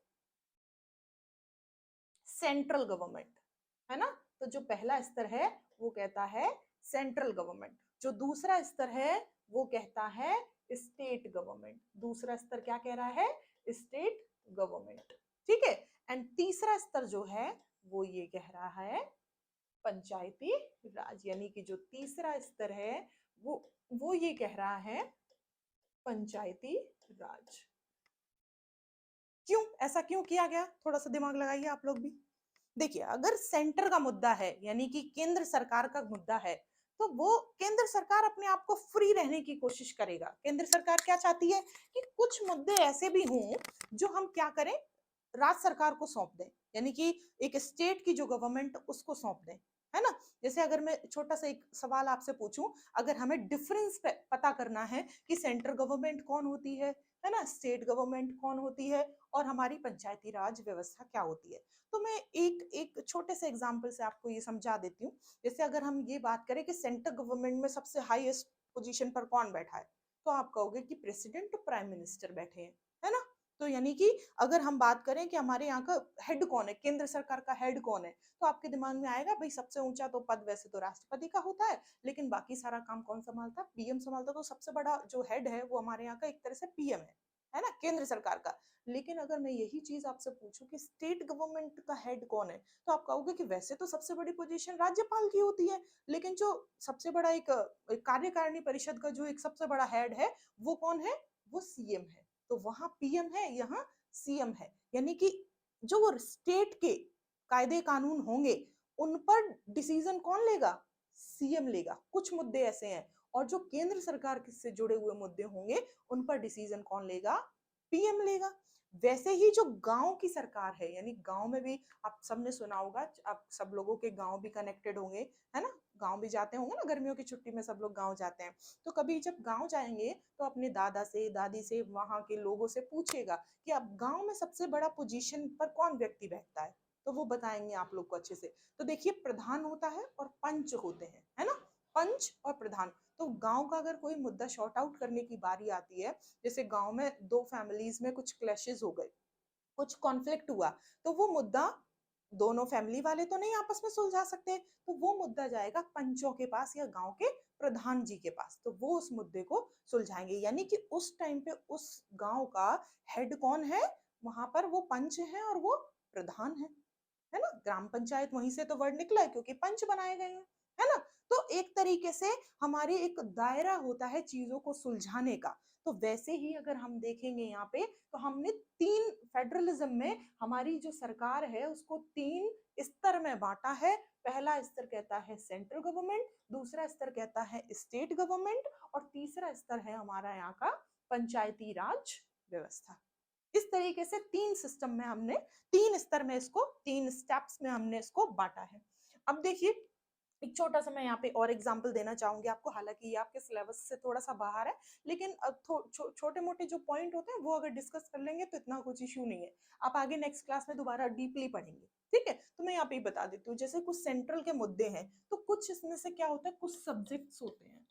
सेंट्रल गवर्नमेंट, है ना। तो जो पहला स्तर है वो कहता है सेंट्रल गवर्नमेंट। जो दूसरा स्तर है वो कहता है स्टेट गवर्नमेंट। दूसरा स्तर क्या कह रहा है? State government. ठीक है। एंड तीसरा स्तर जो है वो ये कह रहा है पंचायती राज। यानी कि जो तीसरा स्तर है वो ये कह रहा है पंचायती राज। क्यों ऐसा क्यों किया गया? थोड़ा सा दिमाग लगाइए आप लोग भी। देखिए, अगर सेंटर का मुद्दा है, यानी कि केंद्र सरकार का मुद्दा है, तो वो केंद्र सरकार अपने आप को फ्री रहने की कोशिश करेगा। केंद्र सरकार क्या चाहती है कि कुछ मुद्दे ऐसे भी हों जो हम क्या करें, राज्य सरकार को सौंप दें, यानी कि एक स्टेट की जो गवर्नमेंट उसको सौंप दें, है ना। जैसे अगर मैं छोटा सा एक सवाल आपसे पूछूं, अगर हमें डिफरेंस पता करना है कि सेंट्रल गवर्नमेंट कौन होती है ना, स्टेट गवर्नमेंट कौन होती है, और हमारी पंचायती राज व्यवस्था क्या होती है, तो मैं एक एक छोटे से एग्जाम्पल से आपको ये समझा देती हूँ। जैसे अगर हम ये बात करें कि सेंट्रल गवर्नमेंट में सबसे हाईएस्ट पोजीशन पर कौन बैठा है, तो आप कहोगे कि प्रेसिडेंट और प्राइम मिनिस्टर बैठे हैं, है ना। तो यानी कि अगर हम बात करें कि हमारे यहाँ का हेड कौन है, केंद्र सरकार का हेड कौन है, तो आपके दिमाग में आएगा भाई सबसे ऊंचा तो पद वैसे तो राष्ट्रपति का होता है, लेकिन बाकी सारा काम कौन संभालता है? पीएम संभालता। तो सबसे बड़ा जो हेड है वो हमारे यहाँ का एक तरह से पीएम है ना, केंद्र सरकार का। लेकिन अगर मैं यही चीज आपसे पूछूं कि स्टेट गवर्नमेंट का हेड कौन है, तो आप कहोगे कि वैसे तो सबसे बड़ी पोजीशन राज्यपाल की होती है, लेकिन जो सबसे बड़ा एक कार्यकारिणी परिषद का जो एक सबसे बड़ा हेड है वो कौन है? वो सीएम है। तो वहां पीएम है, यहाँ सीएम है। यानी कि जो वो स्टेट के कायदे कानून होंगे उन पर डिसीजन कौन लेगा? सीएम लेगा। कुछ मुद्दे ऐसे हैं, और जो केंद्र सरकार से जुड़े हुए मुद्दे होंगे उन पर डिसीजन कौन लेगा? पीएम लेगा। वैसे ही जो गांव की सरकार है, यानी गांव में भी आप सबने सुना होगा, आप सब लोगों के गांव भी कनेक्टेड होंगे, है ना। गांव भी जाते होंगे ना, गर्मियों की छुट्टी में सब लोग गांव जाते हैं। तो कभी जब गांव जाएंगे तो अपने दादा से, दादी से, वहां के लोगों से पूछेगा कि अब गांव में सबसे बड़ा पोजीशन पर कौन व्यक्ति बैठता है, तो वो बताएंगे आप लोग को अच्छे से। तो देखिए, प्रधान होता है और पंच होते हैं, है ना। पंच और प्रधान। तो गांव का अगर कोई मुद्दा शॉर्ट आउट करने की बारी आती है, जैसे गांव में दो फैमिलीज में कुछ क्लैशेस हो गए, कुछ कॉन्फ्लिक्ट हुआ, तो वो मुद्दा दोनों फैमिली वाले तो नहीं आपस में सुलझा सकते, तो वो मुद्दा जाएगा पंचों के पास या गांव के प्रधान जी के पास, तो वो उस मुद्दे को सुलझाएंगे। यानी कि उस टाइम पे उस गांव का हेड कौन है? वहां पर वो पंच है और वो प्रधान है ना। ग्राम पंचायत वहीं से तो वर्ड निकला है, क्योंकि पंच बनाए गए हैं, है ना। तो एक तरीके से हमारी एक दायरा होता है चीजों को सुलझाने का। तो वैसे ही अगर हम देखेंगे यहाँ पे, तो हमने तीन, फेडरलिज्म में हमारी जो सरकार है उसको 3 स्तर में बांटा है। पहला स्तर कहता है सेंट्रल गवर्नमेंट, दूसरा स्तर कहता है स्टेट गवर्नमेंट, और तीसरा स्तर है हमारा यहाँ का पंचायती राज व्यवस्था। इस तरीके से 3 सिस्टम में हमने, 3 स्तर में इसको, 3 स्टेप्स में हमने इसको बांटा है। अब देखिए, एक छोटा सा मैं यहाँ पे और एग्जांपल देना चाहूंगी आपको, हालांकि ये आपके सिलेबस से थोड़ा सा बाहर है, लेकिन छोटे मोटे जो पॉइंट होते हैं वो अगर डिस्कस कर लेंगे तो इतना कुछ इश्यू नहीं है। आप आगे नेक्स्ट क्लास में दोबारा डीपली पढ़ेंगे, ठीक है। तो मैं यहाँ पे ही बता देती हूँ, जैसे कुछ सेंट्रल के मुद्दे हैं, तो कुछ इसमें से क्या होता है, कुछ सब्जेक्ट्स होते हैं,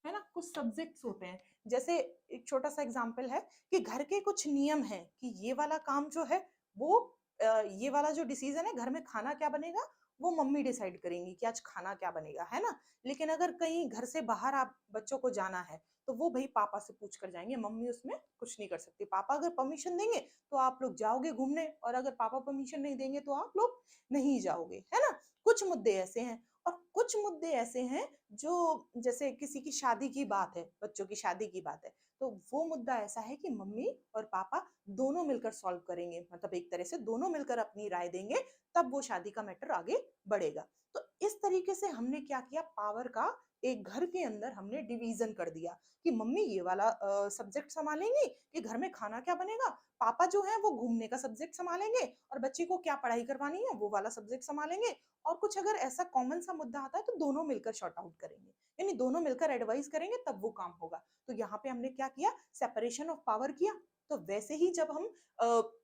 है ना, कुछ सब्जेक्ट्स होते हैं। जैसे एक छोटा सा एग्जांपल है कि घर के कुछ नियम हैं कि ये वाला काम जो है वो ये वाला जो डिसीजन है, घर में खाना क्या बनेगा वो मम्मी डिसाइड करेंगी कि आज खाना क्या बनेगा, है ना। लेकिन अगर कहीं घर से बाहर आप बच्चों को जाना है, तो वो भाई पापा से पूछ कर जाएंगे, मम्मी उसमें कुछ नहीं कर सकती। पापा अगर परमिशन देंगे तो आप लोग जाओगे घूमने, और अगर पापा परमिशन नहीं देंगे तो आप लोग नहीं जाओगे, है ना। कुछ मुद्दे ऐसे हैं, और कुछ मुद्दे ऐसे हैं जो, जैसे किसी की शादी की बात है, बच्चों की शादी की बात है, तो वो मुद्दा ऐसा है कि मम्मी और पापा दोनों मिलकर सॉल्व करेंगे, मतलब एक तरह से दोनों मिलकर अपनी राय देंगे, तब वो शादी का मैटर आगे बढ़ेगा। तो इस तरीके से हमने क्या किया, पावर का एक घर के अंदर हमने डिवीजन कर दिया कि मम्मी ये वाला सब्जेक्ट संभालेंगी कि घर में खाना क्या बनेगा, पापा जो है वो घूमने का सब्जेक्ट संभालेंगे और बच्चे को क्या पढ़ाई करवानी है वो वाला सब्जेक्ट संभालेंगे, और कुछ अगर ऐसा कॉमन सा मुद्दा आता है तो दोनों मिलकर शॉर्ट आउट करेंगे, यानी दोनों मिलकर एडवाइस करेंगे तब वो काम होगा। तो यहाँ पे हमने क्या किया, सेपरेशन ऑफ पावर किया। तो वैसे ही जब हम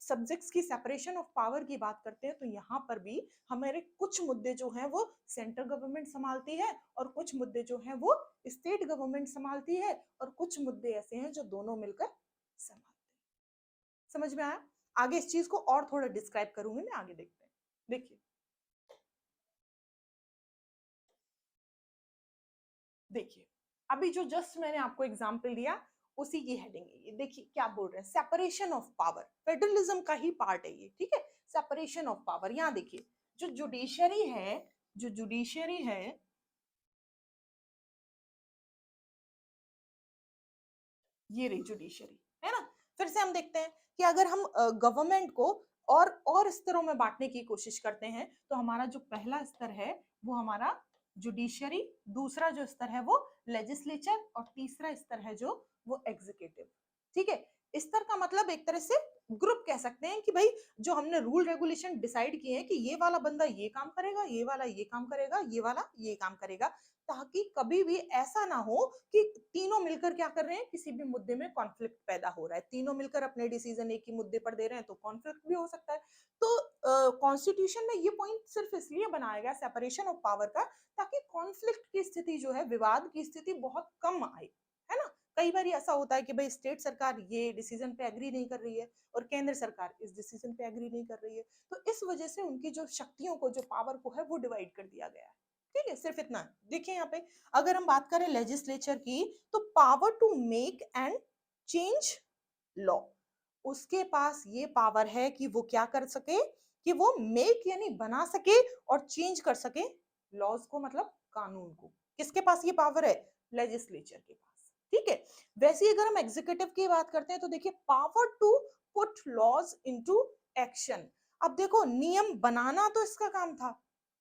सब्जेक्ट्स की सेपरेशन ऑफ पावर की बात करते हैं तो यहाँ पर भी हमारे कुछ मुद्दे जो हैं वो सेंट्रल गवर्नमेंट संभालती है और कुछ मुद्दे जो हैं वो स्टेट गवर्नमेंट संभालती है और कुछ मुद्दे ऐसे हैं जो दोनों मिलकर संभालते हैं। समझ में आया? आगे इस चीज को और थोड़ा डिस्क्राइब करूंगी मैं, आगे देखते हैं। देखिए देखिए अभी जो जस्ट मैंने आपको एग्जांपल दिया उसी की हेडिंग है ये। देखिए क्या बोल रहे हैं, सेपरेशन ऑफ पावर, फेडरलिज्म का ही पार्ट है ये, ठीक है। सेपरेशन ऑफ पावर, यहाँ देखिए जो जुडिशरी है, जो जुडिशरी है, ये रही जुडिशरी, है ना। फिर से हम देखते हैं कि अगर हम गवर्नमेंट को और स्तरों में बांटने की कोशिश करते हैं तो हमारा जो पहला स्तर है वो हमारा जुडिशरी, दूसरा जो स्तर है वो लेजिस्लेचर और तीसरा स्तर है जो वो एग्जीक्यूटिव, ठीक है। स्तर का मतलब एक तरह से ग्रुप कह सकते हैं कि भाई जो हमने रूल रेगुलेशन डिसाइड किए हैं कि ये वाला बंदा ये काम करेगा, ये वाला ये काम करेगा, ये वाला ये काम करेगा, ताकि कभी भी ऐसा ना हो कि तीनों मिलकर क्या कर रहे हैं, किसी भी मुद्दे में कॉन्फ्लिक्ट पैदा हो रहा है, तीनों मिलकर अपने डिसीजन एक ही मुद्दे पर दे रहे हैं तो कॉन्फ्लिक्ट भी हो सकता है। तो कॉन्स्टिट्यूशन में ये पॉइंट सिर्फ इसलिए बनाया गया सेपरेशन ऑफ पावर का, ताकि कॉन्फ्लिक्ट की स्थिति जो है, विवाद की स्थिति बहुत कम आए, है ना। कई बार ऐसा होता है कि भाई स्टेट सरकार ये डिसीजन पे एग्री नहीं कर रही है और केंद्र सरकार इस डिसीजन पे एग्री नहीं कर रही है, तो इस वजह से उनकी जो शक्तियों को, जो पावर को है वो डिवाइड कर दिया गया है, ठीक है। सिर्फ इतना देखिए यहाँ पे, अगर हम बात करें लेजिस्लेचर की, तो power to make and change law, उसके पास ये पावर है कि वो क्या कर सके, कि वो मेक यानी बना सके और चेंज कर सके लॉज को, मतलब कानून को। किसके पास ये पावर है? लेजिस्लेचर के पास, ठीक है। वैसे ही अगर हम एग्जीक्यूटिव की बात करते हैं तो देखिए power to put laws into action. अब देखो नियम बनाना तो इसका काम था,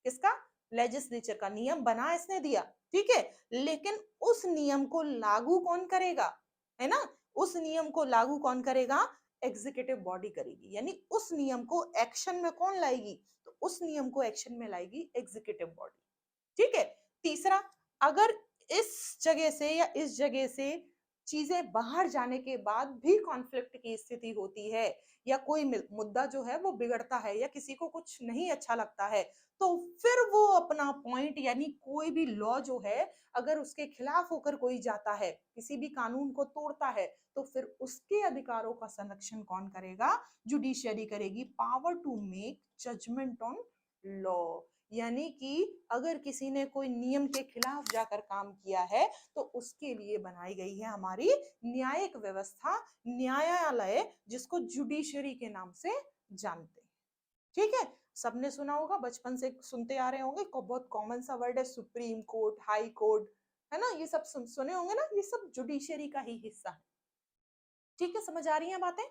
किसका? लेजिस्लेचर का। नियम बना इसने दिया, ठीक है, लेकिन उस नियम को लागू कौन करेगा, है ना। उस नियम को लागू कौन करेगा? एग्जीक्यूटिव बॉडी करेगी, यानी उस नियम को एक्शन में कौन लाएगी? तो उस नियम को एक्शन में लाएगी एग्जीक्यूटिव बॉडी, ठीक है। तीसरा, अगर इस जगह से या इस जगह से चीजें बाहर जाने के बाद भी कॉन्फ्लिक्ट की स्थिति होती है या कोई मुद्दा जो है वो बिगड़ता है या किसी को कुछ नहीं अच्छा लगता है, तो फिर वो अपना पॉइंट यानी कोई भी लॉ जो है अगर उसके खिलाफ होकर कोई जाता है, किसी भी कानून को तोड़ता है, तो फिर उसके अधिकारों का संरक्षण कौन करेगा? जुडिशियरी करेगी। Power to make judgement on law, यानी कि अगर किसी ने कोई नियम के खिलाफ जाकर काम किया है तो उसके लिए बनाई गई है हमारी न्यायिक व्यवस्था, न्यायालय, जिसको जुडिशरी के नाम से जानते हैं, ठीक है। सबने सुना होगा, बचपन से सुनते आ रहे होंगे, बहुत कॉमन सा वर्ड है सुप्रीम कोर्ट, हाई कोर्ट, है ना, ये सब सुने होंगे ना, ये सब जुडिशरी का ही हिस्सा है, ठीक है। समझ आ रही है बातें,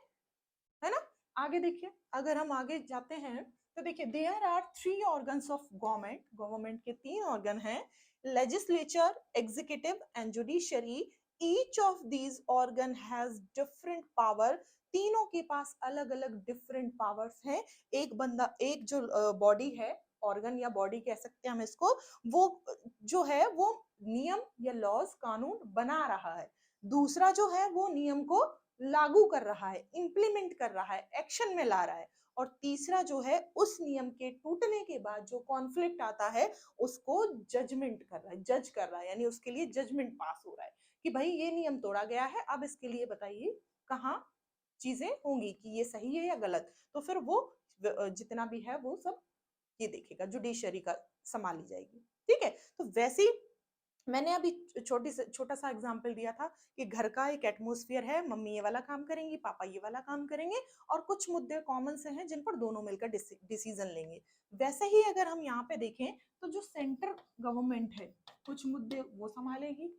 है ना। आगे देखिए, अगर हम आगे जाते हैं तो देखिए there are three organs of government, government के तीन ऑर्गन हैं, legislature, executive and judiciary. Each of these organ has different power, तीनों के पास अलग अलग डिफरेंट पावर्स हैं। एक बंदा, एक जो बॉडी है, ऑर्गन या बॉडी कह सकते हैं हम इसको, वो जो है वो नियम या लॉज, कानून बना रहा है, दूसरा जो है वो नियम को लागू कर रहा है, इंप्लीमेंट कर रहा है, एक्शन में ला रहा है, और तीसरा जो है उस नियम के टूटने के बाद जो कॉन्फ्लिक्ट आता है उसको जजमेंट कर रहा है, जज कर रहा है, यानी उसके लिए जजमेंट पास हो रहा है कि भाई ये नियम तोड़ा गया है, अब इसके लिए बताइए कहाँ चीजें होंगी कि ये सही है या गलत। तो फिर वो जितना भी है वो सब ये देखेगा, जुडिशरी का संभाली जाएगी, ठीक है। तो वैसे ही मैंने अभी छोटा सा एग्जांपल दिया था कि घर का एक एटमॉस्फेयर है, मम्मी ये वाला काम करेंगी, पापा ये वाला काम करेंगे, और कुछ मुद्दे कॉमन से हैं जिन पर दोनों मिलकर डिसीजन लेंगे। वैसे ही अगर हम यहाँ पे देखें तो जो सेंट्रल गवर्नमेंट है कुछ मुद्दे वो संभालेगी,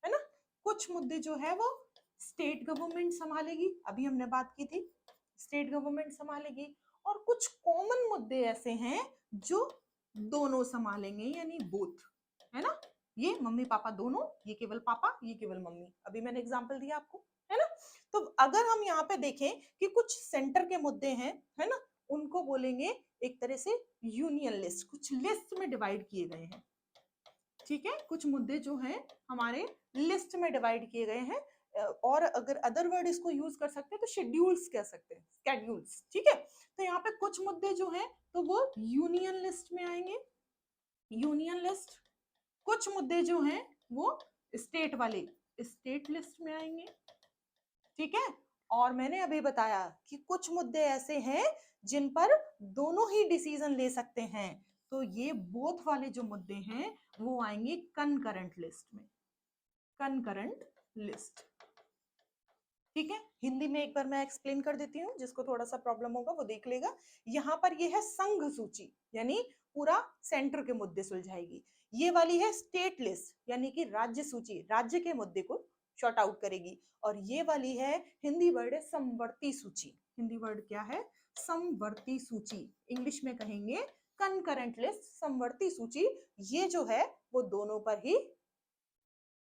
है ना, कुछ मुद्दे जो है वो स्टेट गवर्नमेंट संभालेगी, अभी हमने बात की थी, स्टेट गवर्नमेंट संभालेगी, और कुछ कॉमन मुद्दे ऐसे हैं जो दोनों संभालेंगे, यानी बोथ, है ना। ये मम्मी पापा दोनों, ये केवल पापा, ये केवल मम्मी। अभी मैंने एग्जांपल दिया आपको, है ना। तो अगर हम यहाँ पे देखें कि कुछ सेंटर के मुद्दे हैं, है ना, उनको बोलेंगे एक तरह से यूनियन लिस्ट, कुछ लिस्ट में डिवाइड किए गए हैं, ठीक है। कुछ मुद्दे जो हैं हमारे लिस्ट में डिवाइड किए गए हैं, और अगर अदर वर्ड इसको यूज कर सकते हैं तो शेड्यूल्स कह सकते हैं, स्केड्यूल्स, ठीक है। तो यहाँ पे कुछ मुद्दे जो हैं तो वो यूनियन लिस्ट में आएंगे, यूनियन लिस्ट। कुछ मुद्दे जो हैं वो स्टेट वाले स्टेट लिस्ट में आएंगे, ठीक है। और मैंने अभी बताया कि कुछ मुद्दे ऐसे हैं जिन पर दोनों ही डिसीजन ले सकते हैं, तो ये बोथ वाले जो मुद्दे हैं वो आएंगे कनकरेंट लिस्ट में, कनकरेंट लिस्ट, ठीक है। हिंदी में एक बार मैं एक्सप्लेन कर देती हूँ, जिसको थोड़ा सा प्रॉब्लम होगा वो देख लेगा। यहाँ पर ये है संघ सूची, यानी पूरा सेंटर के मुद्दे सुलझाएगी। ये वाली है स्टेट लिस्ट, यानी कि राज्य सूची, राज्य के मुद्दे को शॉर्ट आउट करेगी। और ये वाली है, हिंदी वर्ड है समवर्ती सूची, हिंदी वर्ड क्या है, समवर्ती सूची, इंग्लिश में कहेंगे कनकरेंट लिस्ट, समवर्ती सूची। ये जो है वो दोनों पर ही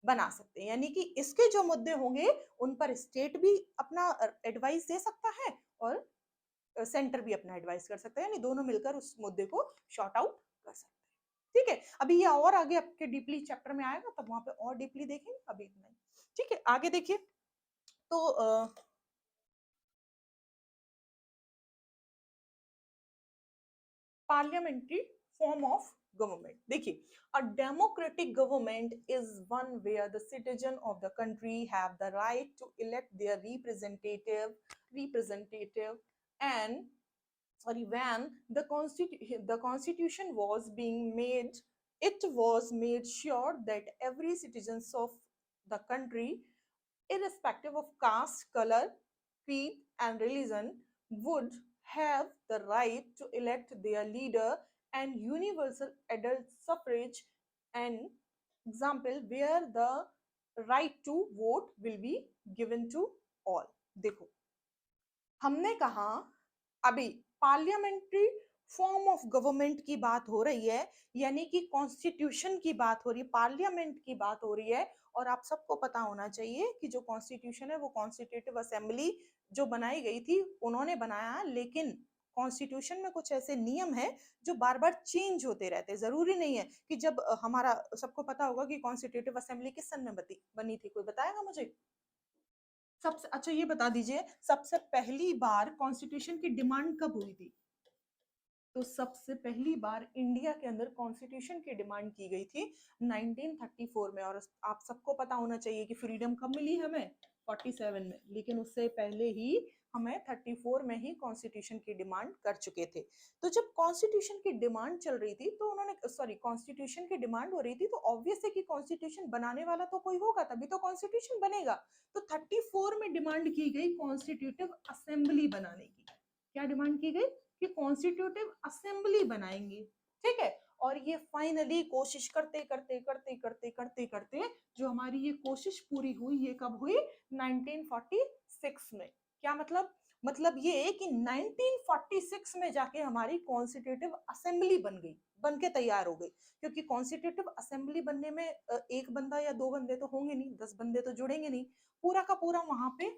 बना सकते हैं, यानी कि इसके जो मुद्दे होंगे उन पर स्टेट भी अपना एडवाइस दे सकता है और सेंटर भी अपना एडवाइस कर सकता है, यानी दोनों मिलकर उस मुद्दे को शॉर्ट आउट कर सकते हैं, ठीक है। अभी ये और आगे आपके डीपली चैप्टर में आएगा, तब वहां पे और डीपली देखेंगे, अभी इतना ही, ठीक है। आगे देखिए, तो पार्लियामेंट्री फॉर्म ऑफ गवर्नमेंट देखिए, a democratic government is one where the citizen of the country have the right to elect their representative and sorry, when the constitution was being made, it was made sure that every citizens of the country, irrespective of caste, color, creed, and religion, would have the right to elect their leader, and universal adult suffrage and example where the right to vote will be given to all। देखो, हमने कहा अभी parliamentary form of government की बात हो रही है, यानी कि कॉन्स्टिट्यूशन की बात हो रही है, पार्लियामेंट की बात हो रही है। और आप सबको पता होना चाहिए कि जो कॉन्स्टिट्यूशन है वो कॉन्स्टिट्यूटिव असेंबली जो बनाई गई थी उन्होंने बनाया, लेकिन कॉन्स्टिट्यूशन में कुछ ऐसे नियम है जो बार बार चेंज होते रहते हैं। जरूरी नहीं है कि जब हमारा सबको पता होगा कि कॉन्स्टिट्यूटिव असेंबली किस सन में बनी थी, कोई बताएगा मुझे। सबसे अच्छा ये बता दीजिए, सबसे पहली बार कॉन्स्टिट्यूशन की डिमांड कब हुई थी। तो सबसे पहली बार इंडिया के अंदर कॉन्स्टिट्यूशन की डिमांड की गई थी 1934 में। और आप सबको पता होना चाहिए कि फ्रीडम कब मिली हमें, 47 में, लेकिन उससे पहले ही हमें 34 में ही कॉन्स्टिट्यूशन की डिमांड कर चुके थे। तो जब कॉन्स्टिट्यूशन की डिमांड चल रही थी तो उन्होंने सॉरी कॉन्स्टिट्यूशन की डिमांड हो रही थी, तो ऑब्वियस है कि कॉन्स्टिट्यूशन बनाने वाला तो कोई होगा, तभी तो कॉन्स्टिट्यूशन बनेगा। तो 34 में डिमांड की गई कॉन्स्टिट्यूटिव असेंबली बनाने की। क्या डिमांड की गई कि कॉन्स्टिट्यूटिव असेंबली बनाएंगे, ठीक है। और ये फाइनली कोशिश करते करते करते करते करते करते जो हमारी ये कोशिश पूरी हुई, ये कब हुई, 1946 में। क्या मतलब ये कि 1946 में जाके हमारी कॉन्स्टिट्यूटिव असेंबली बन गई, बन के तैयार हो गई। क्योंकि कॉन्स्टिट्यूटिव असेंबली बनने में एक बंदा या दो बंदे तो होंगे नहीं, 10 बंदे तो जुड़ेंगे नहीं, पूरा का पूरा वहां पे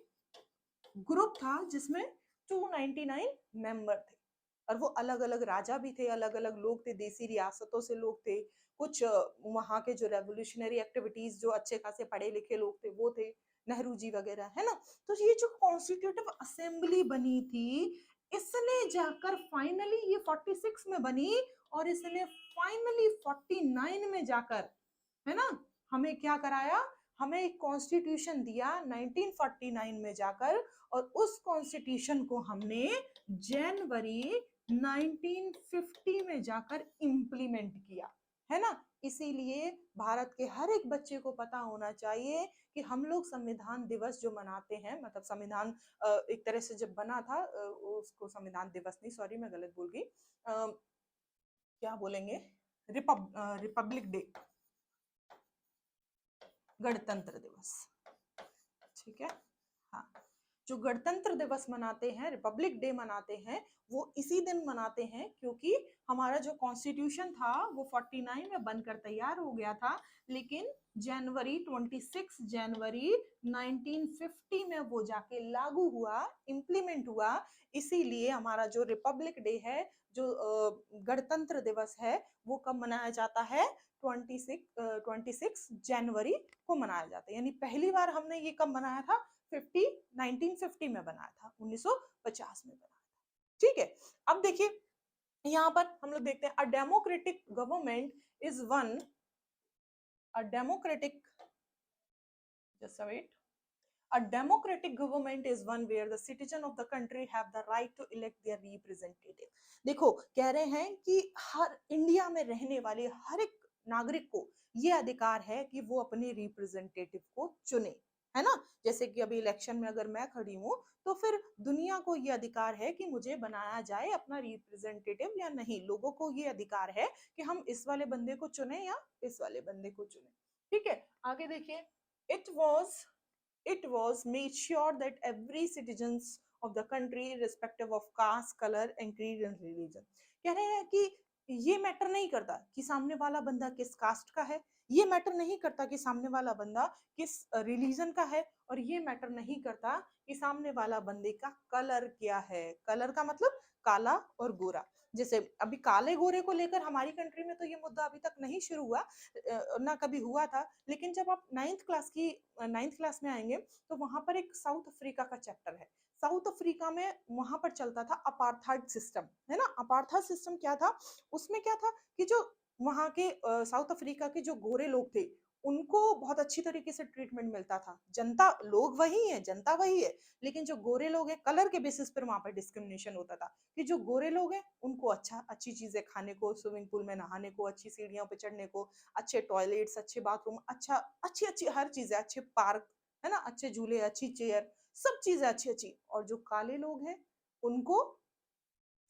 ग्रुप था जिसमें 299 मेंबर थे। और वो अलग अलग राजा भी थे, अलग अलग लोग थे, देसी रियासतों से लोग थे, कुछ वहां के जो रेवोल्यूशनरी एक्टिविटीज, जो अच्छे खासे पढ़े लिखे लोग थे वो थे, नेहरू जी वगैरह, है ना। तो ये जो कॉन्स्टिट्यूटिव असेंबली बनी थी, इसने जाकर फाइनली ये 46 में बनी, और इसने फाइनली 49 में जाकर, है ना, हमें क्या कराया, हमें एक कॉन्स्टिट्यूशन दिया 1949 में जाकर। और उस कॉन्स्टिट्यूशन को हमने जनवरी 1950 में जाकर इम्प्लीमेंट किया, है ना। इसीलिए भारत के हर एक बच्चे को पता होना चाहिए कि हम लोग संविधान दिवस जो मनाते हैं, मतलब संविधान एक तरह से जब बना था, उसको संविधान दिवस नहीं, सॉरी मैं गलत बोल गई, क्या बोलेंगे, रिपब्लिक डे, गणतंत्र दिवस, ठीक है। हाँ, जो गणतंत्र दिवस मनाते हैं, रिपब्लिक डे मनाते हैं, वो इसी दिन मनाते हैं क्योंकि हमारा जो कॉन्स्टिट्यूशन था वो 49 में बनकर तैयार हो गया था, लेकिन जनवरी 26 जनवरी 1950 में वो जाके लागू हुआ, इम्प्लीमेंट हुआ। इसीलिए हमारा जो रिपब्लिक डे है, जो गणतंत्र दिवस है, वो कब मनाया जाता है? 26 जनवरी को मनाया जाता है। यानी पहली बार हमने ये कब मनाया था? 1950 में बनाया था, 1950 में बनाया था। ठीक है, अब देखिए यहाँ पर हम लोग देखते हैं, a democratic government is one, a democratic, just wait, a democratic government is one where the citizen of the country have the right to elect their representative. देखो, कह रहे हैं कि हर इंडिया में रहने वाले हर एक नागरिक को ये अधिकार है कि वो अपने रिप्रेजेंटेटिव को चुने, है ना? जैसे कि अभी इलेक्शन में अगर मैं खड़ी हूँ, तो फिर दुनिया को ये अधिकार है कि मुझे बनाया जाए अपना रिप्रेजेंटेटिव या नहीं। लोगों को ये अधिकार है कि हम इस वाले बंदे को चुने या इस वाले बंदे को चुने। ठीक है, आगे देखिए, it was made sure that every citizens of the country irrespective of caste, color and creed and religion, कह रहे हैं कि ये मैटर नहीं करता कि सामने वाला बंदा किस कास्ट का है, ये मैटर नहीं करता कि सामने वाला बंदा किस रिलीजन का है, और ये मैटर नहीं करता कि सामने वाला बंदे का कलर क्या है। कलर का मतलब काला और गोरा। जैसे अभी काले गोरे को लेकर हमारी कंट्री में तो ये मुद्दा अभी तक नहीं शुरू हुआ, ना कभी हुआ था, लेकिन जब आप नाइन्थ क्लास में आएंगे तो वहां पर एक साउथ अफ्रीका का चैप्टर है। साउथ अफ्रीका में वहां पर चलता था अपार्थाइड सिस्टम, है ना? अपार्थाइड सिस्टम क्या था? उसमें क्या था कि जो वहां के साउथ अफ्रीका के जो गोरे लोग थे, उनको बहुत अच्छी तरीके से ट्रीटमेंट मिलता था। जनता लोग वही है, जनता वही है, लेकिन जो गोरे लोग हैं, कलर के बेसिस पर वहां पर डिस्क्रिमिनेशन होता था कि जो गोरे लोग हैं उनको अच्छी चीजें खाने को, स्विमिंग पूल में नहाने को, अच्छी सीढ़ियों पे चढ़ने को, अच्छे टॉयलेट्स, अच्छे बाथरूम, अच्छी अच्छी हर चीजें, अच्छे पार्क, है ना, अच्छे झूले, अच्छी चेयर, सब चीजें अच्छी अच्छी। और जो काले लोग हैं उनको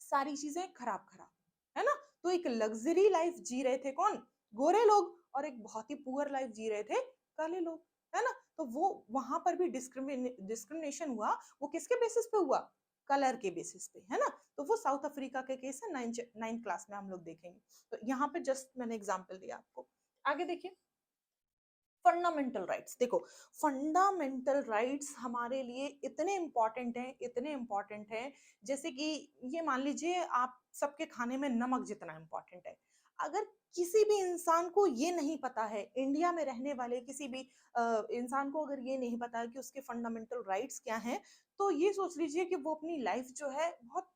सारी चीजें खराब खराब, है ना? तो एक लग्जरी लाइफ जी रहे थे कौन? गोरे लोग। और एक बहुत ही पुअर लाइफ जी रहे थे काले लोग, है ना? तो वो वहां पर भी डिस्क्रिमिनेशन हुआ। वो किसके बेसिस पे हुआ? कलर के बेसिस पे, है ना? तो वो साउथ अफ्रीका के केस है, नाइन्थ क्लास में हम लोग देखेंगे। तो यहाँ पे जस्ट मैंने एग्जाम्पल दिया आपको। आगे देखिए, फंडामेंटल राइट्स। देखो, फंडामेंटल राइट्स हमारे लिए इतने इंपॉर्टेंट हैं, इतने इंपॉर्टेंट हैं, जैसे कि ये मान लीजिए आप सबके खाने में नमक जितना इंपॉर्टेंट है। अगर किसी भी इंसान को ये नहीं पता है, इंडिया में रहने वाले किसी भी इंसान को अगर ये नहीं पता है कि उसके फंडामेंटल राइट्स क्या हैं, तो ये सोच लीजिए कि वो अपनी लाइफ जो है बहुत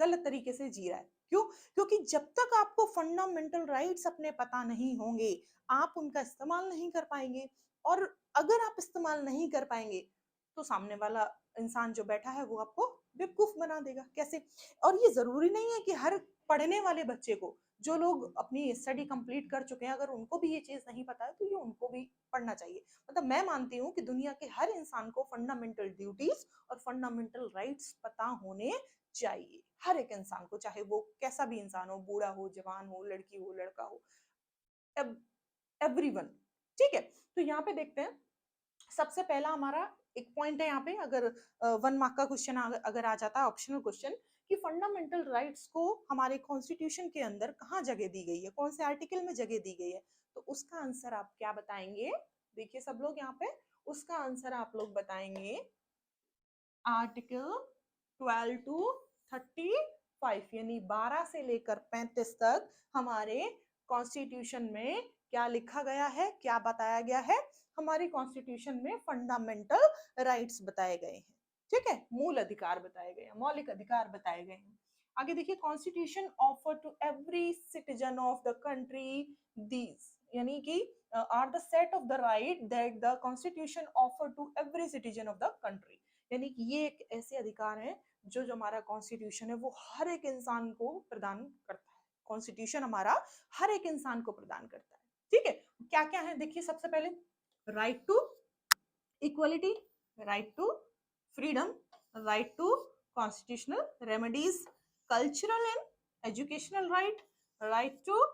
गलत तरीके से जी रहा है। क्यों? क्योंकि जब तक आपको फंडामेंटल राइट्स अपने पता नहीं होंगे, आप उनका इस्तेमाल नहीं कर पाएंगे। और अगर आप इस्तेमाल नहीं कर पाएंगे, तो सामने वाला इंसान जो बैठा है वो आपको बेवकूफ बना देगा। कैसे? और ये जरूरी नहीं है कि हर पढ़ने वाले बच्चे को, जो लोग अपनी स्टडी कंप्लीट कर चुके हैं, अगर उनको भी ये चीज नहीं पता है तो ये उनको भी पढ़ना चाहिए। मतलब मैं मानती हूँ कि दुनिया के हर इंसान को फंडामेंटल ड्यूटीज और फंडामेंटल राइट्स पता होने चाहिए। हर एक इंसान को, चाहे वो कैसा भी इंसान हो, बूढ़ा हो, जवान हो, लड़की हो, लड़का हो, एवरीवन। ठीक है, तो यहाँ पे देखते हैं, सबसे पहला हमारा एक पॉइंट है यहाँ पे, अगर 1 मार्क का क्वेश्चन अगर आ जाता है, ऑप्शनल क्वेश्चन, कि फंडामेंटल राइट्स को हमारे कॉन्स्टिट्यूशन के अंदर कहाँ जगह दी गई है, कौन से आर्टिकल में जगह दी गई है, तो उसका आंसर आप क्या बताएंगे? देखिए सब लोग यहाँ पे, उसका आंसर आप लोग बताएंगे आर्टिकल 12 टू 35, यानी 12 से लेकर 35 तक हमारे कॉन्स्टिट्यूशन में क्या लिखा गया है, क्या बताया गया है? हमारे कॉन्स्टिट्यूशन में फंडामेंटल राइट्स बताए गए हैं। ठीक है, मूल अधिकार बताए गए हैं, मौलिक अधिकार बताए गए हैं। आगे देखिए, constitution offer to every citizen of the country these, यानी कि are the set of the right that the constitution offer to every citizen of the country, यानी कि ये एक ऐसे अधिकार है जो हमारा कॉन्स्टिट्यूशन है वो हर एक इंसान को प्रदान करता है। कॉन्स्टिट्यूशन हमारा हर एक इंसान को प्रदान करता है। ठीक है, क्या क्या है देखिए, सबसे पहले right to equality, right to freedom, right to constitutional remedies, cultural and educational right, right to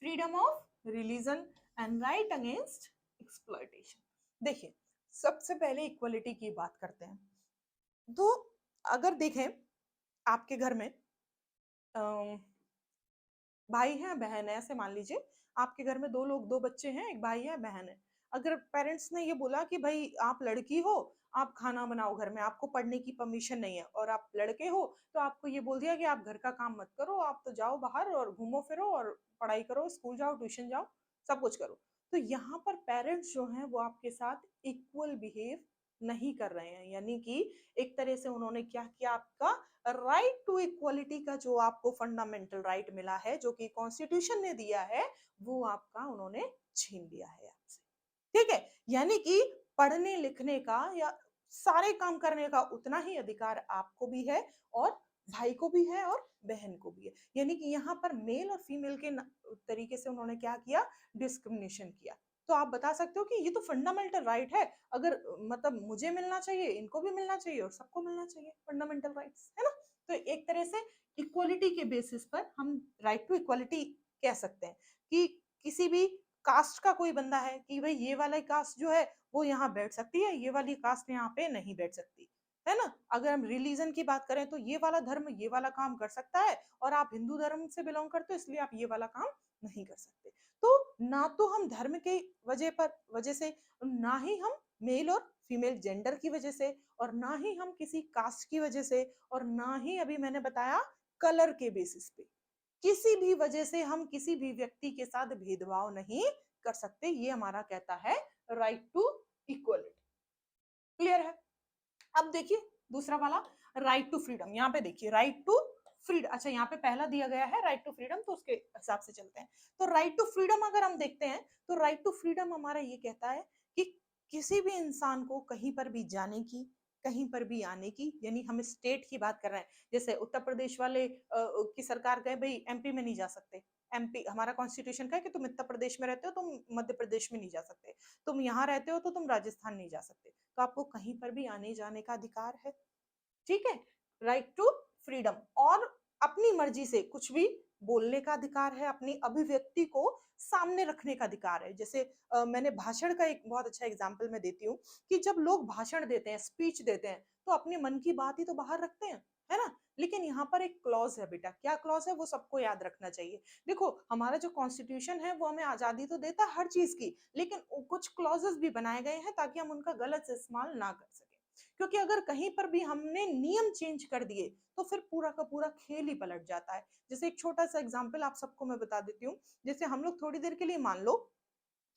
freedom of religion and right against exploitation. देखिए, सबसे पहले इक्वलिटी की बात करते हैं। तो अगर देखें आपके घर में भाई है बहन है, ऐसे मान लीजिए आपके घर में दो लोग, दो बच्चे हैं, एक भाई है बहन है। अगर पेरेंट्स ने ये बोला कि भाई आप लड़की हो, आप खाना बनाओ घर में, आपको पढ़ने की परमिशन नहीं है, और आप लड़के हो तो आपको ये बोल दिया कि आप घर का काम मत करो, आप तो जाओ बाहर और घूमो फिरो और पढ़ाई करो, स्कूल जाओ, ट्यूशन जाओ, सब कुछ करो। तो यहाँ पर पेरेंट्स जो हैं वो आपके साथ इक्वल बिहेव नहीं कर रहे हैं, यानी कि एक तरह से उन्होंने क्या किया, आपका राइट टू इक्वलिटी का जो आपको फंडामेंटल राइट मिला है, जो कि कॉन्स्टिट्यूशन ने दिया है, वो आपका उन्होंने छीन लिया है आपसे। ठीक है, यानी कि पढ़ने लिखने का या सारे काम करने का उतना ही अधिकार आपको भी है, और भाई को भी है, और बहन को भी है। यानी कि यहाँ पर मेल और फीमेल के तरीके से उन्होंने क्या किया, डिस्क्रिमिनेशन किया। तो आप बता सकते हो कि ये तो फंडामेंटल राइट है, अगर मतलब मुझे मिलना चाहिए, इनको भी मिलना चाहिए, और सबको मिलना चाहिए फंडामेंटल राइट्स, है ना। तो एक तरह से इक्वलिटी के बेसिस पर हम राइट टू इक्वलिटी कह सकते हैं कि किसी भी कास्ट का कोई बंदा है कि भाई ये वाला कास्ट जो है वो यहाँ बैठ सकती है, ये वाली कास्ट यहाँ पे नहीं बैठ सकती, है ना। अगर हम रिलीजन की बात करें तो ये वाला धर्म ये वाला काम कर सकता है, और आप हिंदू धर्म से बिलोंग करते हो इसलिए आप ये वाला काम नहीं कर सकते। तो ना तो हम धर्म के वजह से, ना ही हम मेल और फीमेल जेंडर की वजह से, और ना ही हम किसी कास्ट की वजह से, और ना ही अभी मैंने बताया कलर के बेसिस पे, किसी भी वजह से हम किसी भी व्यक्ति के साथ भेदभाव नहीं कर सकते। ये हमारा कहता है राइट टू इक्वलिटी। क्लियर है। अब देखिए दूसरा वाला, राइट टू फ्रीडम। यहाँ पे देखिए राइट टू फ्रीडम, अच्छा यहाँ पे पहला दिया गया है राइट टू फ्रीडम, तो उसके हिसाब से चलते हैं। तो राइट टू फ्रीडम अगर हम देखते हैं तो राइट टू फ्रीडम हमारा ये कहता है कि किसी भी इंसान को कहीं पर भी जाने की, कहीं पर भी आने की, यानी हम स्टेट की बात कर रहे हैं, जैसे उत्तर प्रदेश वाले की सरकार कहे भाई एमपी में नहीं जा सकते, एमपी हमारा कॉन्स्टिट्यूशन का है कि तुम उत्तर प्रदेश में रहते हो, तुम मध्य प्रदेश में नहीं जा सकते, तुम यहाँ रहते हो तो तुम राजस्थान नहीं जा सकते, तो आपको कहीं पर भी आने जाने का अधिकार है। ठीक है, राइट टू फ्रीडम। और अपनी मर्जी से कुछ भी बोलने का अधिकार है, अपनी अभिव्यक्ति को सामने रखने का अधिकार है। जैसे मैंने भाषण का एक बहुत अच्छा एग्जाम्पल मैं देती हूँ कि जब लोग भाषण देते हैं, स्पीच देते हैं, तो अपने मन की बात ही तो बाहर रखते हैं, है ना। लेकिन यहाँ पर एक क्लॉज है बेटा, क्या क्लॉज है वो सबको याद रखना चाहिए। देखो हमारा जो कॉन्स्टिट्यूशन है वो हमें आजादी तो देता है हर चीज की, लेकिन कुछ क्लॉजेस भी बनाए गए हैं ताकि हम उनका गलत इस्तेमाल ना कर सके। क्योंकि अगर कहीं पर भी हमने नियम चेंज कर दिए तो फिर पूरा का पूरा खेल ही पलट जाता है। जैसे एक छोटा सा एग्जांपल आप सबको मैं बता देती हूँ। जैसे हम लोग थोड़ी देर के लिए मान लो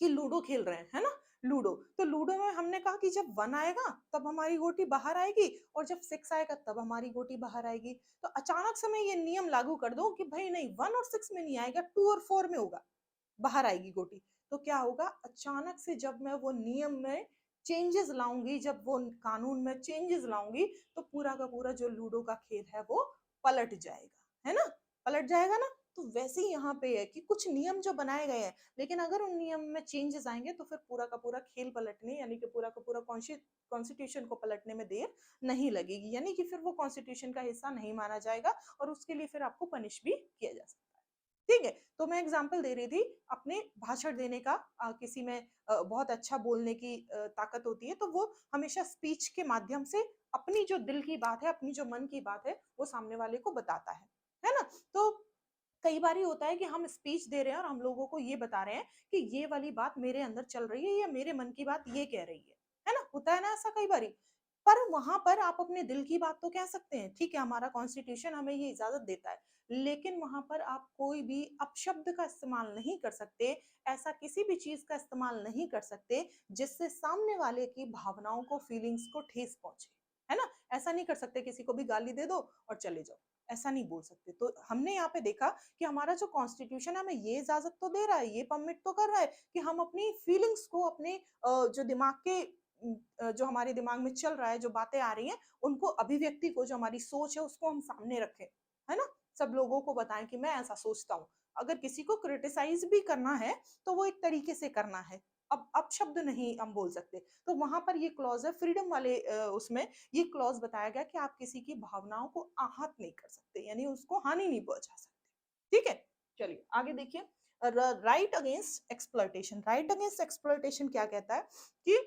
कि लूडो खेल रहे हैं, है ना। लूडो, तो लूडो में हमने कहा कि जब 1 आएगा तब हमारी गोटी बाहर आएगी, और जब 6 आएगा तब हमारी गोटी बाहर आएगी। तो अचानक से मैं ये नियम लागू कर दूं कि भाई नहीं, 1 और 6 में नहीं आएगा, 2 और 4 में होगा, बाहर आएगी गोटी। तो क्या होगा, अचानक से जब मैं वो नियम में चेंजेस लाऊंगी, जब वो कानून में चेंजेस लाऊंगी, तो पूरा का पूरा जो लूडो का खेल है वो पलट जाएगा, है ना। पलट जाएगा ना। तो वैसे ही यहाँ पे है कि कुछ नियम जो बनाए गए हैं, लेकिन अगर उन नियम में चेंजेस आएंगे तो फिर पूरा का पूरा खेल पलटने, यानी कि पूरा का पूरा कॉन्स्टिट्यूशन को पलटने में देर नहीं लगेगी, यानी कि फिर वो कॉन्स्टिट्यूशन का हिस्सा नहीं माना जाएगा, और उसके लिए फिर आपको पनिश भी किया जा सकता है। ठीक है। तो मैं एग्जांपल दे रही थी अपने भाषण देने का। किसी में बहुत अच्छा बोलने की ताकत होती है, तो वो हमेशा स्पीच के माध्यम से अपनी जो दिल की बात है, अपनी जो मन की बात है, वो सामने वाले को बताता है ना। तो कई बार होता है कि हम स्पीच दे रहे हैं और हम लोगों को ये बता रहे हैं कि ये वाली बात मेरे अंदर चल रही है, या मेरे मन की बात ये कह रही है ना। होता है ना ऐसा कई बार। पर वहां पर आप अपने दिल की बात तो कह सकते हैं, ठीक है, हमारा कॉन्स्टिट्यूशन हमें ये इजाजत देता है, लेकिन वहां पर आप कोई भी अपशब्द का इस्तेमाल नहीं कर सकते, ऐसा किसी भी चीज का इस्तेमाल नहीं कर सकते जिससे सामने वाले की भावनाओं को, फीलिंग्स को ठेस पहुंचे, है ना। ऐसा नहीं कर सकते किसी को भी गाली दे दो और चले जाओ, ऐसा नहीं बोल सकते। तो हमने यहाँ पे देखा कि हमारा जो कॉन्स्टिट्यूशन हमें ये इजाजत तो दे रहा है, ये परमिट तो कर रहा है कि हम अपनी फीलिंग्स को, अपने जो दिमाग के जो हमारे दिमाग में चल रहा है, जो बातें आ रही हैं, उनको, अभिव्यक्ति को, जो हमारी सोच है उसको हम सामने रखें, है ना। सब लोगों को बताएं कि मैं ऐसा सोचता हूँ। अगर किसी को क्रिटिसाइज भी करना है तो वो एक तरीके से करना है, अब शब्द नहीं हम बोल सकते। तो वहां पर ये क्लॉज है फ्रीडम वाले, उसमें ये क्लॉज बताया गया कि आप किसी की भावनाओं को आहत नहीं कर सकते, यानी उसको हानि नहीं पहुंचा सकते। ठीक है, चलिए आगे देखिए। Right against exploitation. Right against exploitation क्या कहता है कि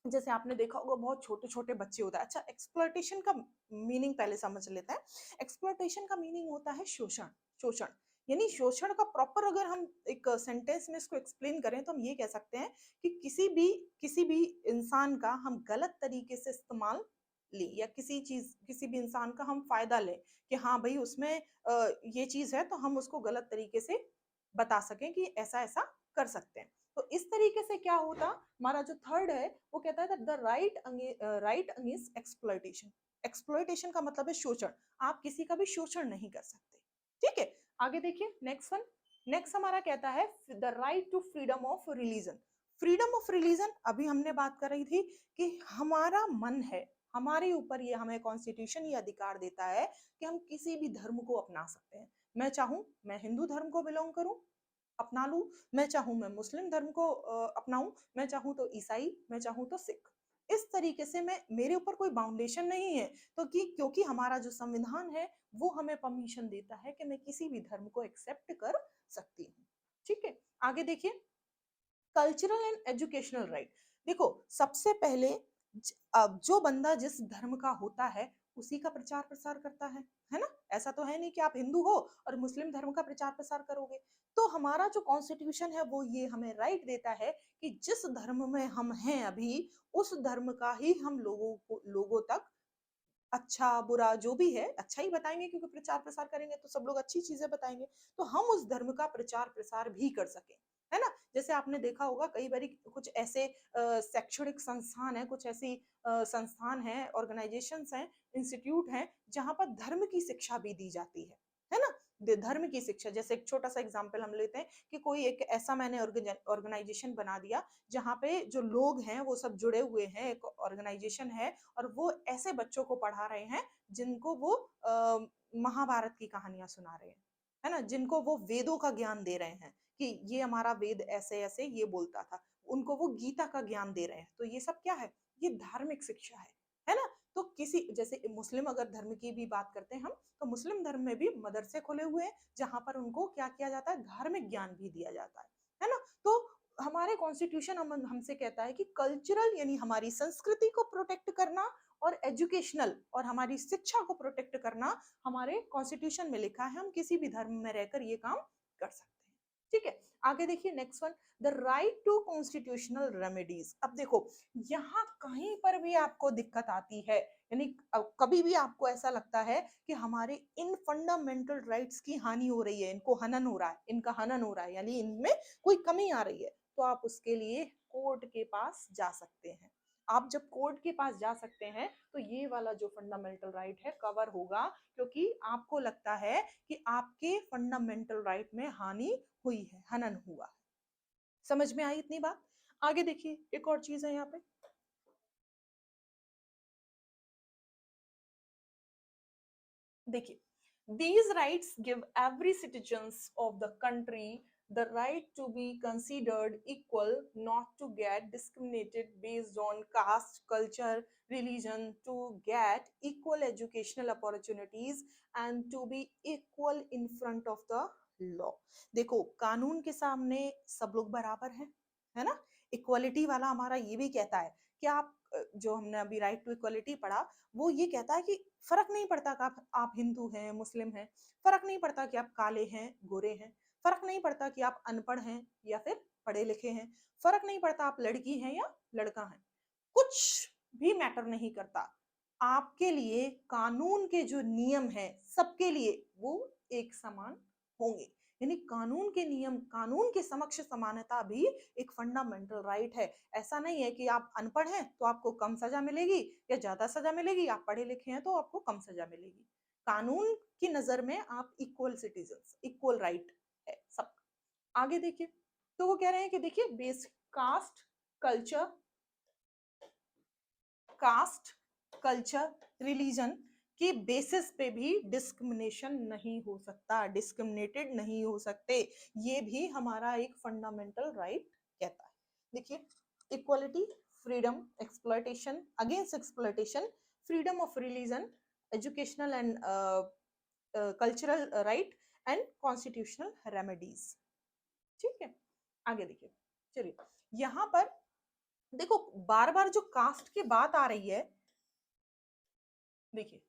जैसे आपने देखा होगा बहुत छोटे छोटे बच्चे होता है। अच्छा, एक्सप्लॉयटेशन का मीनिंग पहले समझ लेते हैं। एक्सप्लॉयटेशन का मीनिंग होता है शोषण। शोषण यानी शोषण का प्रॉपर अगर हम एक सेंटेंस में इसको एक्सप्लेन करें तो हम ये कह सकते हैं कि किसी भी इंसान का हम गलत तरीके से इस्तेमाल लें, या किसी चीज किसी भी इंसान का हम फायदा लें कि हाँ भाई उसमें ये चीज है, तो हम उसको गलत तरीके से बता सकें कि ऐसा ऐसा कर सकते हैं। तो इस तरीके से क्या होता, हमारा जो थर्ड है वो कहता है the right against exploitation. Exploitation का मतलब है शोषण। आप किसी का भी शोषण नहीं कर सकते। ठीक है, आगे देखिए नेक्स्ट वन। नेक्स्ट हमारा कहता है the right to freedom of religion. Freedom of religion अभी हमने बात कर रही थी कि हमारा मन है, हमारे ऊपर ये हमें कॉन्स्टिट्यूशन ये अधिकार देता है कि हम किसी भी धर्म को अपना सकते हैं। मैं चाहूं मैं हिंदू धर्म को बिलोंग करूं, अपना लूं, मैं चाहूं मैं मुस्लिम धर्म को अपनाऊं, मैं चाहूं तो ईसाई, मैं चाहूं तो सिख। इस तरीके से मैं, मेरे ऊपर कोई बाउंडेशन नहीं है। तो क्योंकि हमारा जो संविधान है वो हमें परमिशन देता है कि मैं किसी भी धर्म को एक्सेप्ट कर सकती हूँ। ठीक है, आगे देखिए कल्चरल एंड एजुकेशनल राइट। देखो सबसे पहले अब जो बंदा जिस धर्म का होता है उसी का प्रचार प्रसार करता है ना। ऐसा तो है नहीं कि आप हिंदू हो और मुस्लिम धर्म का प्रचार प्रसार करोगे। तो हमारा जो कॉन्स्टिट्यूशन है वो ये हमें राइट देता है कि जिस धर्म में हम हैं अभी, उस धर्म का ही हम लोगों तक अच्छा बुरा जो भी है अच्छा ही बताएंगे, क्योंकि प्रचार प्रसार करेंगे तो सब लोग अच्छी चीजें बताएंगे। तो हम उस धर्म का प्रचार प्रसार भी कर सकें, है ना। जैसे आपने देखा होगा कई बार कुछ ऐसे शैक्षणिक संस्थान है, कुछ ऐसी संस्थान है, ऑर्गेनाइजेशंस हैं, इंस्टीट्यूट हैं जहां पर धर्म की शिक्षा भी दी जाती है ना। धर्म की शिक्षा, जैसे एक छोटा सा एग्जाम्पल हम लेते हैं कि कोई एक ऐसा मैंने ऑर्गेनाइजेशन बना दिया जहाँ पे जो लोग हैं वो सब जुड़े हुए हैं, एक ऑर्गेनाइजेशन है, और वो ऐसे बच्चों को पढ़ा रहे हैं जिनको वो महाभारत की कहानियां सुना रहे हैं, है ना, जिनको वो वेदों का ज्ञान दे रहे हैं कि ये हमारा वेद ऐसे ऐसे ये बोलता था, उनको वो गीता का ज्ञान दे रहे हैं। तो ये सब क्या है, ये धार्मिक शिक्षा है ना। तो किसी जैसे मुस्लिम अगर धर्म की भी बात करते हैं हम, तो मुस्लिम धर्म में भी मदरसे खुले हुए हैं जहां पर उनको क्या किया जाता है, धार्मिक ज्ञान भी दिया जाता है ना। तो हमारे कॉन्स्टिट्यूशन हमसे कहता है कि कल्चरल यानी हमारी संस्कृति को प्रोटेक्ट करना, और एजुकेशनल और हमारी शिक्षा को प्रोटेक्ट करना हमारे कॉन्स्टिट्यूशन में लिखा है। हम किसी भी धर्म में रहकर ये काम कर सकते हैं। ठीक है, आगे देखिए next one, the right to constitutional remedies. अब देखो यहाँ कहीं पर भी आपको दिक्कत आती है, यानी कभी भी आपको ऐसा लगता है कि हमारे इन फंडामेंटल राइट्स की हानि हो रही है, इनको हनन हो रहा है, इनका हनन हो रहा है, यानी इनमें कोई कमी आ रही है, तो आप उसके लिए कोर्ट के पास जा सकते हैं। आप जब कोर्ट के पास जा सकते हैं तो ये वाला जो फंडामेंटल राइट है कवर होगा, क्योंकि आपको लगता है कि आपके फंडामेंटल राइट में हानि हुई है, हनन हुआ है। समझ में आई इतनी बात। आगे देखिए एक और चीज है यहाँ पे, देखिए these rights give every citizens of the country the right to be considered equal, not to get discriminated based on caste, culture, religion, to get equal educational opportunities and to be equal in front of the law। देखो कानून के सामने सब लोग बराबर हैं, है ना। इक्वलिटी वाला हमारा ये भी कहता है कि आप जो हमने अभी राइट टू इक्वलिटी पढ़ा, वो ये कहता है कि फर्क नहीं पड़ता कि आप हिंदू हैं मुस्लिम हैं, फर्क नहीं पड़ता कि आप काले हैं गोरे हैं, फर्क नहीं पड़ता कि आप अनपढ़ हैं या फिर पढ़े लिखे हैं, फर्क नहीं पड़ता आप लड़की हैं या लड़का हैं, कुछ भी मैटर नहीं करता। आपके लिए कानून के जो नियम हैं सबके लिए वो एक समान होंगे। यानी कानून के नियम, कानून के समक्ष समानता भी एक फंडामेंटल राइट है। ऐसा नहीं है कि आप अनपढ़ हैं तो आपको कम सजा मिलेगी या ज्यादा सजा मिलेगी, आप पढ़े लिखे हैं तो आपको कम सजा मिलेगी। कानून की नजर में आप इक्वल सिटीजन, इक्वल राइट है सब। आगे देखिए, तो वो कह रहे हैं कि देखिए base caste culture, caste culture religion के बेसिस पे भी डिस्क्रिमिनेशन नहीं हो सकता, डिस्क्रिमिनेटेड नहीं हो सकते। ये भी हमारा एक फंडामेंटल राइट कहता है। देखिए equality, freedom, exploitation, against exploitation, freedom of religion, educational and cultural right and constitutional remedies. ठीक है, आगे देखिए, चलिए यहाँ पर देखो बार बार जो कास्ट की बात आ रही है, देखिए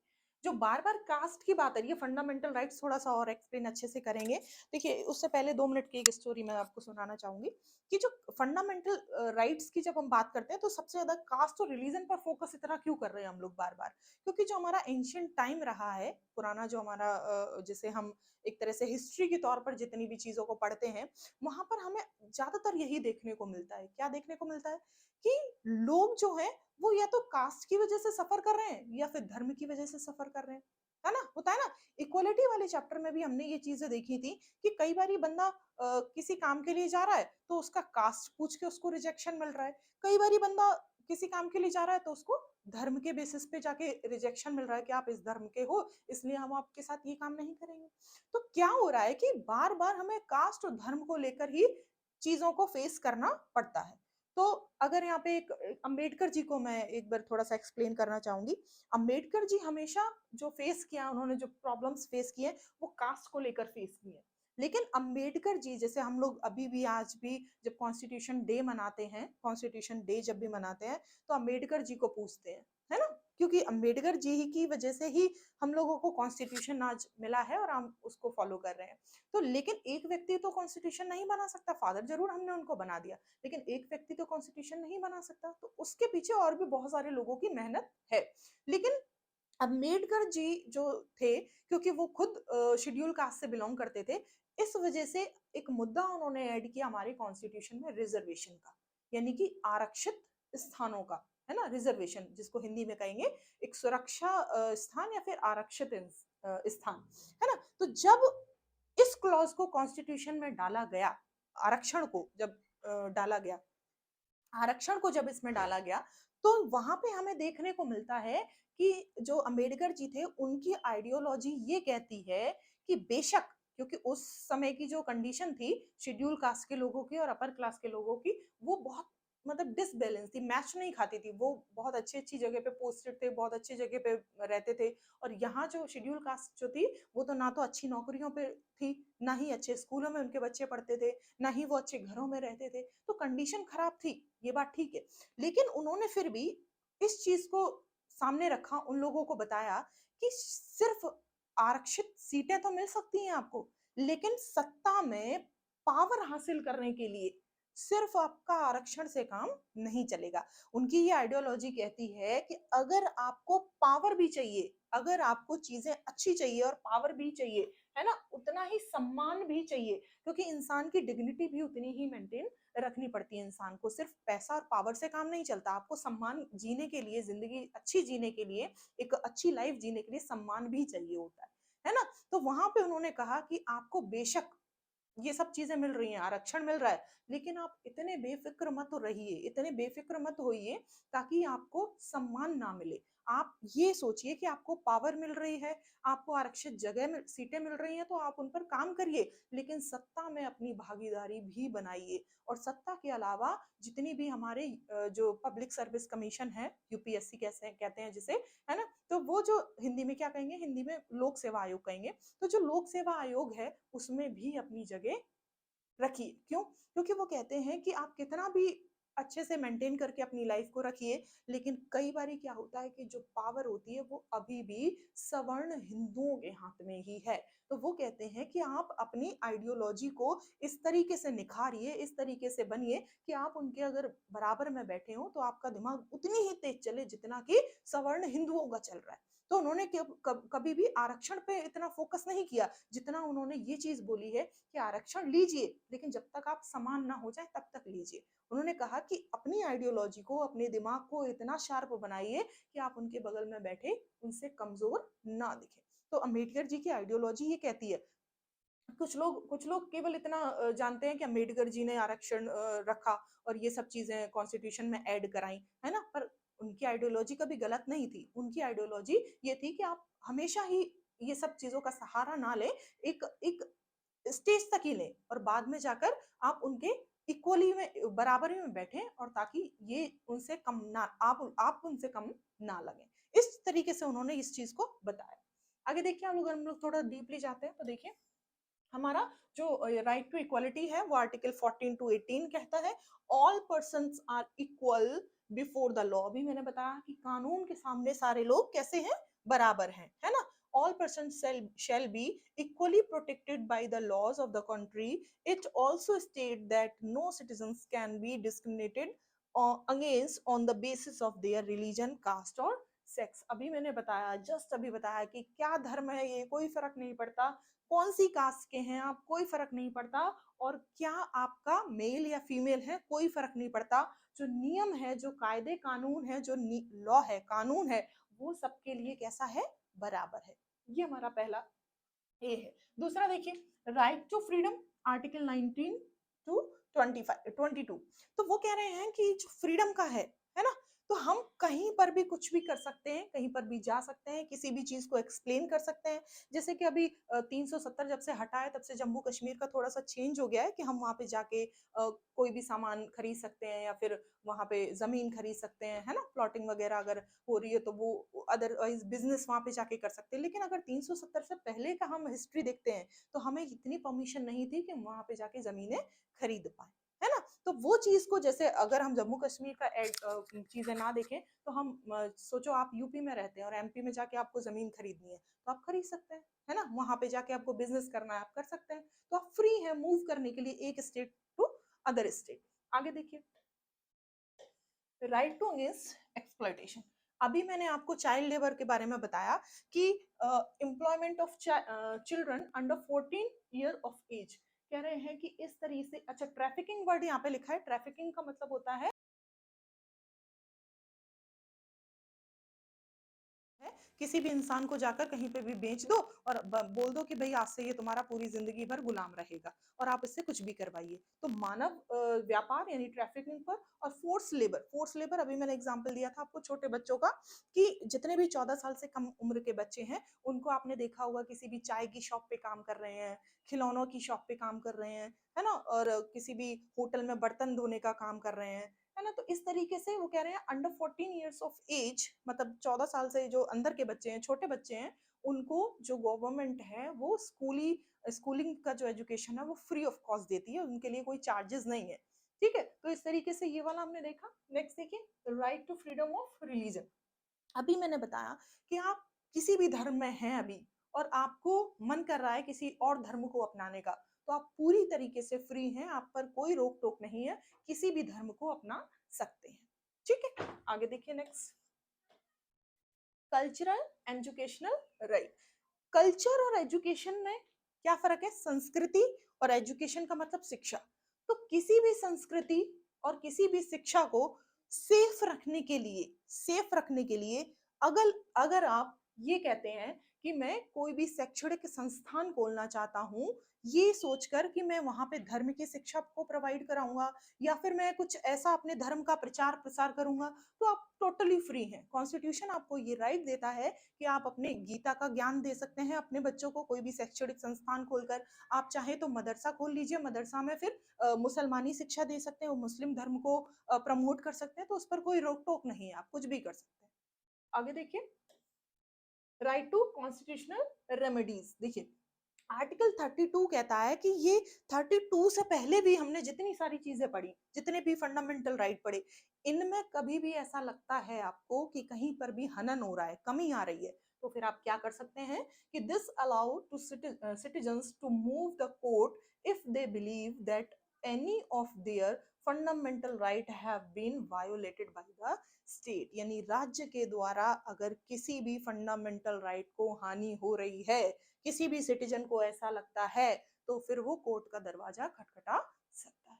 जो बार बार कास्ट की बात आ रही है, फंडामेंटल राइट्स थोड़ा सा और एक्सप्लेन अच्छे से करेंगे। देखिए उससे पहले 2 मिनट की एक स्टोरी मैं आपको सुनाना चाहूंगी कि जो फंडामेंटल राइट्स की जब हम बात करते हैं तो सबसे ज्यादा कास्ट और रिलीजन पर फोकस इतना क्यों कर रहे हैं हम लोग बार बार? क्योंकि जो हमारा एंशियंट टाइम रहा है, पुराना जो हमारा जिसे हम एक तरह से हिस्ट्री के तौर पर जितनी भी चीजों को पढ़ते हैं, वहां पर हमें ज्यादातर यही देखने को मिलता है। क्या देखने को मिलता है? कि लोग जो है वो या तो कास्ट की वजह से सफर कर रहे हैं या फिर धर्म की वजह से सफर कर रहे हैं। है ना? होता है ना। इक्वालिटी वाले चैप्टर में भी हमने ये चीजें देखी थी कि कई बारी बंदा किसी काम के लिए जा रहा है तो उसका कास्ट पूछ के उसको रिजेक्शन मिल रहा है। कई बारी बंदा किसी काम के लिए जा रहा है तो उसको धर्म के बेसिस पे जाके रिजेक्शन मिल रहा है कि आप इस धर्म के हो, इसलिए हम आपके साथ ये काम नहीं करेंगे। तो क्या हो रहा है कि बार बार हमें कास्ट और धर्म को लेकर ही चीजों को फेस करना पड़ता है। तो अगर यहाँ पे एक अंबेडकर जी को मैं एक बार थोड़ा सा एक्सप्लेन करना चाहूंगी। अंबेडकर जी हमेशा जो फेस किया, उन्होंने जो प्रॉब्लम्स फेस किए वो कास्ट को लेकर फेस किए। लेकिन अंबेडकर जी जैसे हम लोग अभी भी आज भी जब कॉन्स्टिट्यूशन डे मनाते हैं, कॉन्स्टिट्यूशन डे जब भी मनाते हैं तो अंबेडकर जी को पूछते हैं, है ना? क्योंकि अंबेडकर जी ही की वजह से ही हम लोगों को कॉन्स्टिट्यूशन आज मिला है और हम उसको फॉलो कर रहे हैं। तो लेकिन एक व्यक्ति तो कॉन्स्टिट्यूशन नहीं बना सकता। फादर जरूर हमने उनको बना दिया, लेकिन एक व्यक्ति तो कॉन्स्टिट्यूशन नहीं बना सकता। तो उसके पीछे और भी बहुत सारे लोगों की मेहनत है। लेकिन अम्बेडकर जी जो थे, क्योंकि वो खुद शेड्यूल कास्ट से बिलोंग करते थे, इस वजह से एक मुद्दा उन्होंने ऐड किया हमारे कॉन्स्टिट्यूशन में, रिजर्वेशन का, यानी कि आरक्षित स्थानों का। है ना? रिजर्वेशन जिसको हिंदी में कहेंगे एक सुरक्षा स्थान या फिर आरक्षित स्थान। है ना? तो जब इस क्लॉज को कॉन्स्टिट्यूशन में डाला गया, आरक्षण को जब डाला गया, आरक्षण को जब इसमें डाला गया, तो वहां पे हमें देखने को मिलता है कि जो अंबेडकर जी थे उनकी आइडियोलॉजी ये कहती है कि बेशक, क्योंकि उस समय की जो कंडीशन थी शेड्यूल कास्ट के लोगों की और अपर क्लास के लोगों की, वो बहुत मतलब डिसबैलेंस थी, मैच नहीं खाती थी। वो बहुत अच्छी अच्छी जगह पे पोस्टेड थे, बहुत अच्छी जगह पे रहते थे, और यहाँ जो शेड्यूल कास्ट जो थी वो तो ना तो अच्छी नौकरियों पे थी, ना ही अच्छे स्कूलों में उनके बच्चे पढ़ते थे, ना ही वो अच्छे घरों में रहते थे। तो कंडीशन खराब थी, ये बात ठीक है। लेकिन उन्होंने फिर भी इस चीज को सामने रखा, उन लोगों को बताया कि सिर्फ आरक्षित सीटें तो मिल सकती हैं आपको, लेकिन सत्ता में पावर हासिल करने के लिए सिर्फ आपका आरक्षण से काम नहीं चलेगा। उनकी ये आइडियोलॉजी कहती है कि अगर आपको पावर भी चाहिए, अगर आपको चीजें अच्छी चाहिए और पावर भी चाहिए, है ना, उतना ही सम्मान भी चाहिए, क्योंकि इंसान की डिग्निटी भी उतनी ही मेंटेन रखनी पड़ती है। इंसान को सिर्फ पैसा और पावर से काम नहीं चलता। आपको सम्मान जीने के लिए, जिंदगी अच्छी जीने के लिए, एक अच्छी लाइफ जीने के लिए सम्मान भी चाहिए होता है ना? तो वहां पे उन्होंने कहा कि आपको बेशक ये सब चीजें मिल रही हैं, आरक्षण मिल रहा है, लेकिन आप इतने बेफिक्र मत रहिए, इतने बेफिक्र मत होइए ताकि आपको सम्मान ना मिले। आप ये सोचिए कि आपको पावर मिल रही है, आपको आरक्षित जगह में सीटें मिल रही हैं, तो आप उन पर काम करिए, लेकिन सत्ता में अपनी भागीदारी भी बनाइए। और सत्ता के अलावा जितनी भी हमारे जो पब्लिक सर्विस कमीशन है, यूपीएससी कैसे कहते हैं जिसे, है ना, तो वो जो हिंदी में क्या कहेंगे, हिंदी में लोक सेवा आयोग कहेंगे। तो जो लोक सेवा आयोग है उसमें भी अपनी जगह रखिए। क्यों? क्योंकि वो कहते हैं कि आप कितना भी अच्छे से मेंटेन करके अपनी लाइफ को रखिए, लेकिन कई बार क्या होता है कि जो पावर होती है वो अभी भी सवर्ण हिंदुओं के हाथ में ही है। तो वो कहते हैं कि आप अपनी आइडियोलॉजी को इस तरीके से निखारिए, इस तरीके से बनिए कि आप उनके अगर बराबर में बैठे हो तो आपका दिमाग उतनी ही तेज चले जितना कि सवर्ण हिंदुओं का चल रहा है। तो उन्होंने कभी भी आरक्षण पे इतना फोकस नहीं किया जितना उन्होंने ये चीज बोली है कि आरक्षण लीजिए, लेकिन जब तक आप समान ना हो जाए तब तक लीजिए। उन्होंने कहा कि अपनी आइडियोलॉजी को, अपने दिमाग को इतना शार्प बनाइए कि आप उनके बगल में बैठे उनसे कमजोर ना दिखे। तो अम्बेडकर जी की आइडियोलॉजी ये कहती है। कुछ लोग केवल इतना जानते हैं कि अम्बेडकर जी ने आरक्षण रखा और ये सब चीजें कॉन्स्टिट्यूशन में ऐड कराई, है ना, पर उनकी आइडियोलॉजी कभी गलत नहीं थी। उनकी आइडियोलॉजी ये थी कि आप हमेशा ही ये सब चीजों का सहारा ना लें, एक एक स्टेज तक ही लें और बाद में जाकर आप उनके इक्वली में, बराबरी में बैठें, और ताकि ये उनसे कम ना, आप उनसे कम ना लगे। इस तरीके से उन्होंने इस चीज को बताया। आगे देखिए हम लोग थोड़ा डीपली जाते हैं तो देखिए हमारा जो राइट टू इक्वालिटी है वो आर्टिकल 14 टू 18 कहता है, all persons are equal before the law. अभी मैंने बताया कि कानून के सामने सारे लोग कैसे हैं, बराबर हैं, है ना। all persons shall be equally protected by the laws of the country. It also states that no citizens can be discriminated against on the basis of their religion, caste or sex. अभी मैंने बताया, just अभी बताया कि क्या धर्म है ये कोई फर्क नहीं पड़ता, कौन सी कास्ट के हैं आप कोई फर्क नहीं पड़ता, और क्या आपका मेल या फीमेल है कोई फर्क नहीं पड़ता। जो नियम है, जो कायदे कानून है, जो लॉ है, कानून है, वो सबके लिए कैसा है, बराबर है। ये हमारा पहला ए है। दूसरा देखिए, right to freedom, article 19 to 22। तो वो कह रहे हैं कि जो फ्रीडम का है ना, तो हम कहीं पर भी कुछ भी कर सकते हैं, कहीं पर भी जा सकते हैं, किसी भी चीज को एक्सप्लेन कर सकते हैं। जैसे कि अभी 370 जब से हटा है तब से जम्मू कश्मीर का थोड़ा सा चेंज हो गया है कि हम वहां पे जाके कोई भी सामान खरीद सकते हैं, या फिर वहां पे जमीन खरीद सकते हैं, है ना, प्लॉटिंग वगैरह अगर हो रही है तो वो अदरवाइज बिजनेस वहां पे जाके कर सकते हैं। लेकिन अगर 370 से पहले का हम हिस्ट्री देखते हैं तो हमें इतनी परमिशन नहीं थी कि हम वहां पे जाके जमीनें खरीद पाए, है ना। तो वो चीज को, जैसे अगर हम जम्मू कश्मीर का चीजें ना देखें तो हम सोचो आप यूपी में रहते हैं और एमपी में जाके आपको जमीन खरीदनी है तो आप खरीद सकते हैं, है ना। वहां पे जाके आपको बिजनेस करना है आप कर सकते हैं। तो आप फ्री है मूव करने के लिए एक स्टेट टू अदर स्टेट। आगे देखिए, राइट टू अगेंस्ट एक्सप्लॉयटेशन। अभी मैंने आपको चाइल्ड लेबर के बारे में बताया कि employment of children under 14 year of age. कह रहे हैं कि इस तरीके से, अच्छा ट्रैफिकिंग वर्ड यहाँ पे लिखा है, ट्रैफिकिंग का मतलब होता है किसी भी इंसान को जाकर कहीं पे भी बेच दो और बोल दो कि भाई आज से ये तुम्हारा पूरी जिंदगी भर गुलाम रहेगा और आप इससे कुछ भी करवाइए। तो मानव व्यापार यानी ट्रैफिकिंग पर। और फोर्स लेबर, फोर्स लेबर अभी मैंने एग्जांपल दिया था आपको छोटे बच्चों का, कि जितने भी 14 साल से कम उम्र के बच्चे हैं उनको आपने देखा होगा किसी भी चाय की शॉप पे काम कर रहे हैं, खिलौनों की शॉप पे काम कर रहे हैं, है ना, और किसी भी होटल में बर्तन धोने का काम कर रहे हैं, है ना। तो इस तरीके से वो कह रहे हैं अंडर 14 ईयर्स ऑफ एज, मतलब 14 साल से जो अंदर के बच्चे हैं, छोटे बच्चे हैं, उनको जो गवर्नमेंट है वो स्कूलिंग का जो एजुकेशन है वो फ्री ऑफ कॉस्ट देती है, उनके लिए कोई चार्जेस नहीं है। ठीक है, तो इस तरीके से ये वाला हमने देखा। नेक्स्ट देखिए, right to freedom of religion. अभी मैंने बताया कि आप किसी भी धर्म में हैं अभी और आपको मन कर रहा है किसी और धर्म को अपनाने का, तो आप पूरी तरीके से फ्री हैं, आप पर कोई रोक टोक नहीं है, किसी भी धर्म को अपना सकते हैं। ठीक है, आगे देखिए next, cultural educational right. Culture और एजुकेशन में क्या फर्क है, संस्कृति और एजुकेशन का मतलब शिक्षा। तो किसी भी संस्कृति और किसी भी शिक्षा को सेफ रखने के लिए अगर अगर आप ये कहते हैं कि मैं कोई भी शैक्षणिक संस्थान खोलना चाहता हूँ, ये सोचकर कि मैं वहां पे धर्म की शिक्षा को प्रोवाइड कराऊंगा या फिर मैं कुछ ऐसा अपने धर्म का प्रचार प्रसार करूंगा, तो आप टोटली फ्री हैं। कॉन्स्टिट्यूशन आपको ये राइट देता है कि आप अपने गीता का ज्ञान दे सकते हैं अपने बच्चों को कोई भी शैक्षणिक संस्थान खोलकर। आप चाहे तो मदरसा खोल लीजिए, मदरसा में फिर मुसलमानी शिक्षा दे सकते हैं, मुस्लिम धर्म को प्रमोट कर सकते हैं, तो उस पर कोई रोक टोक नहीं है, आप कुछ भी कर सकते हैं। आगे देखिए, राइट टू कॉन्स्टिट्यूशनल रेमेडीज। देखिए, आर्टिकल 32 कहता है कि ये 32 से पहले भी हमने जितनी सारी चीजें पढ़ी, जितने भी फंडामेंटल राइट पढ़े, इनमें कभी भी ऐसा लगता है आपको कि कहीं पर भी हनन हो रहा है, कमी आ रही है, तो फिर आप क्या कर सकते हैं कि this allow to citizens to move the court if they believe that any of their fundamental right have been violated by the state. यानी राज्य के द्वारा अगर किसी भी फंडामेंटल राइट को हानि हो रही है, किसी भी सिटीजन को ऐसा लगता है, तो फिर वो कोर्ट का दरवाजा खटखटा सकता है।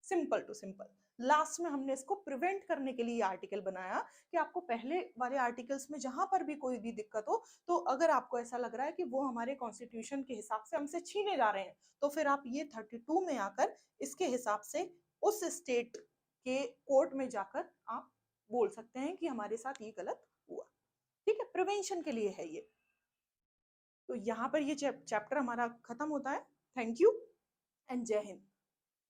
Simple to simple. लास्ट में हमने इसको प्रिवेंट करने के लिए आर्टिकल बनाया कि आपको पहले वाले आर्टिकल्स में जहां पर भी कोई भी दिक्कत हो, तो अगर आपको ऐसा लग रहा है कि वो हमारे कॉन्स्टिट्यूशन के हिसाब से हमसे छीने जा रहे हैं, तो फिर आप ये 32 में आकर इसके हिसाब से उस स्टेट के कोर्ट में जाकर आप बोल सकते हैं कि हमारे साथ ये गलत हुआ। ठीक है, प्रिवेंशन के लिए है ये। तो यहाँ पर ये चैप्टर हमारा खत्म होता है। थैंक यू एंड जय हिंद।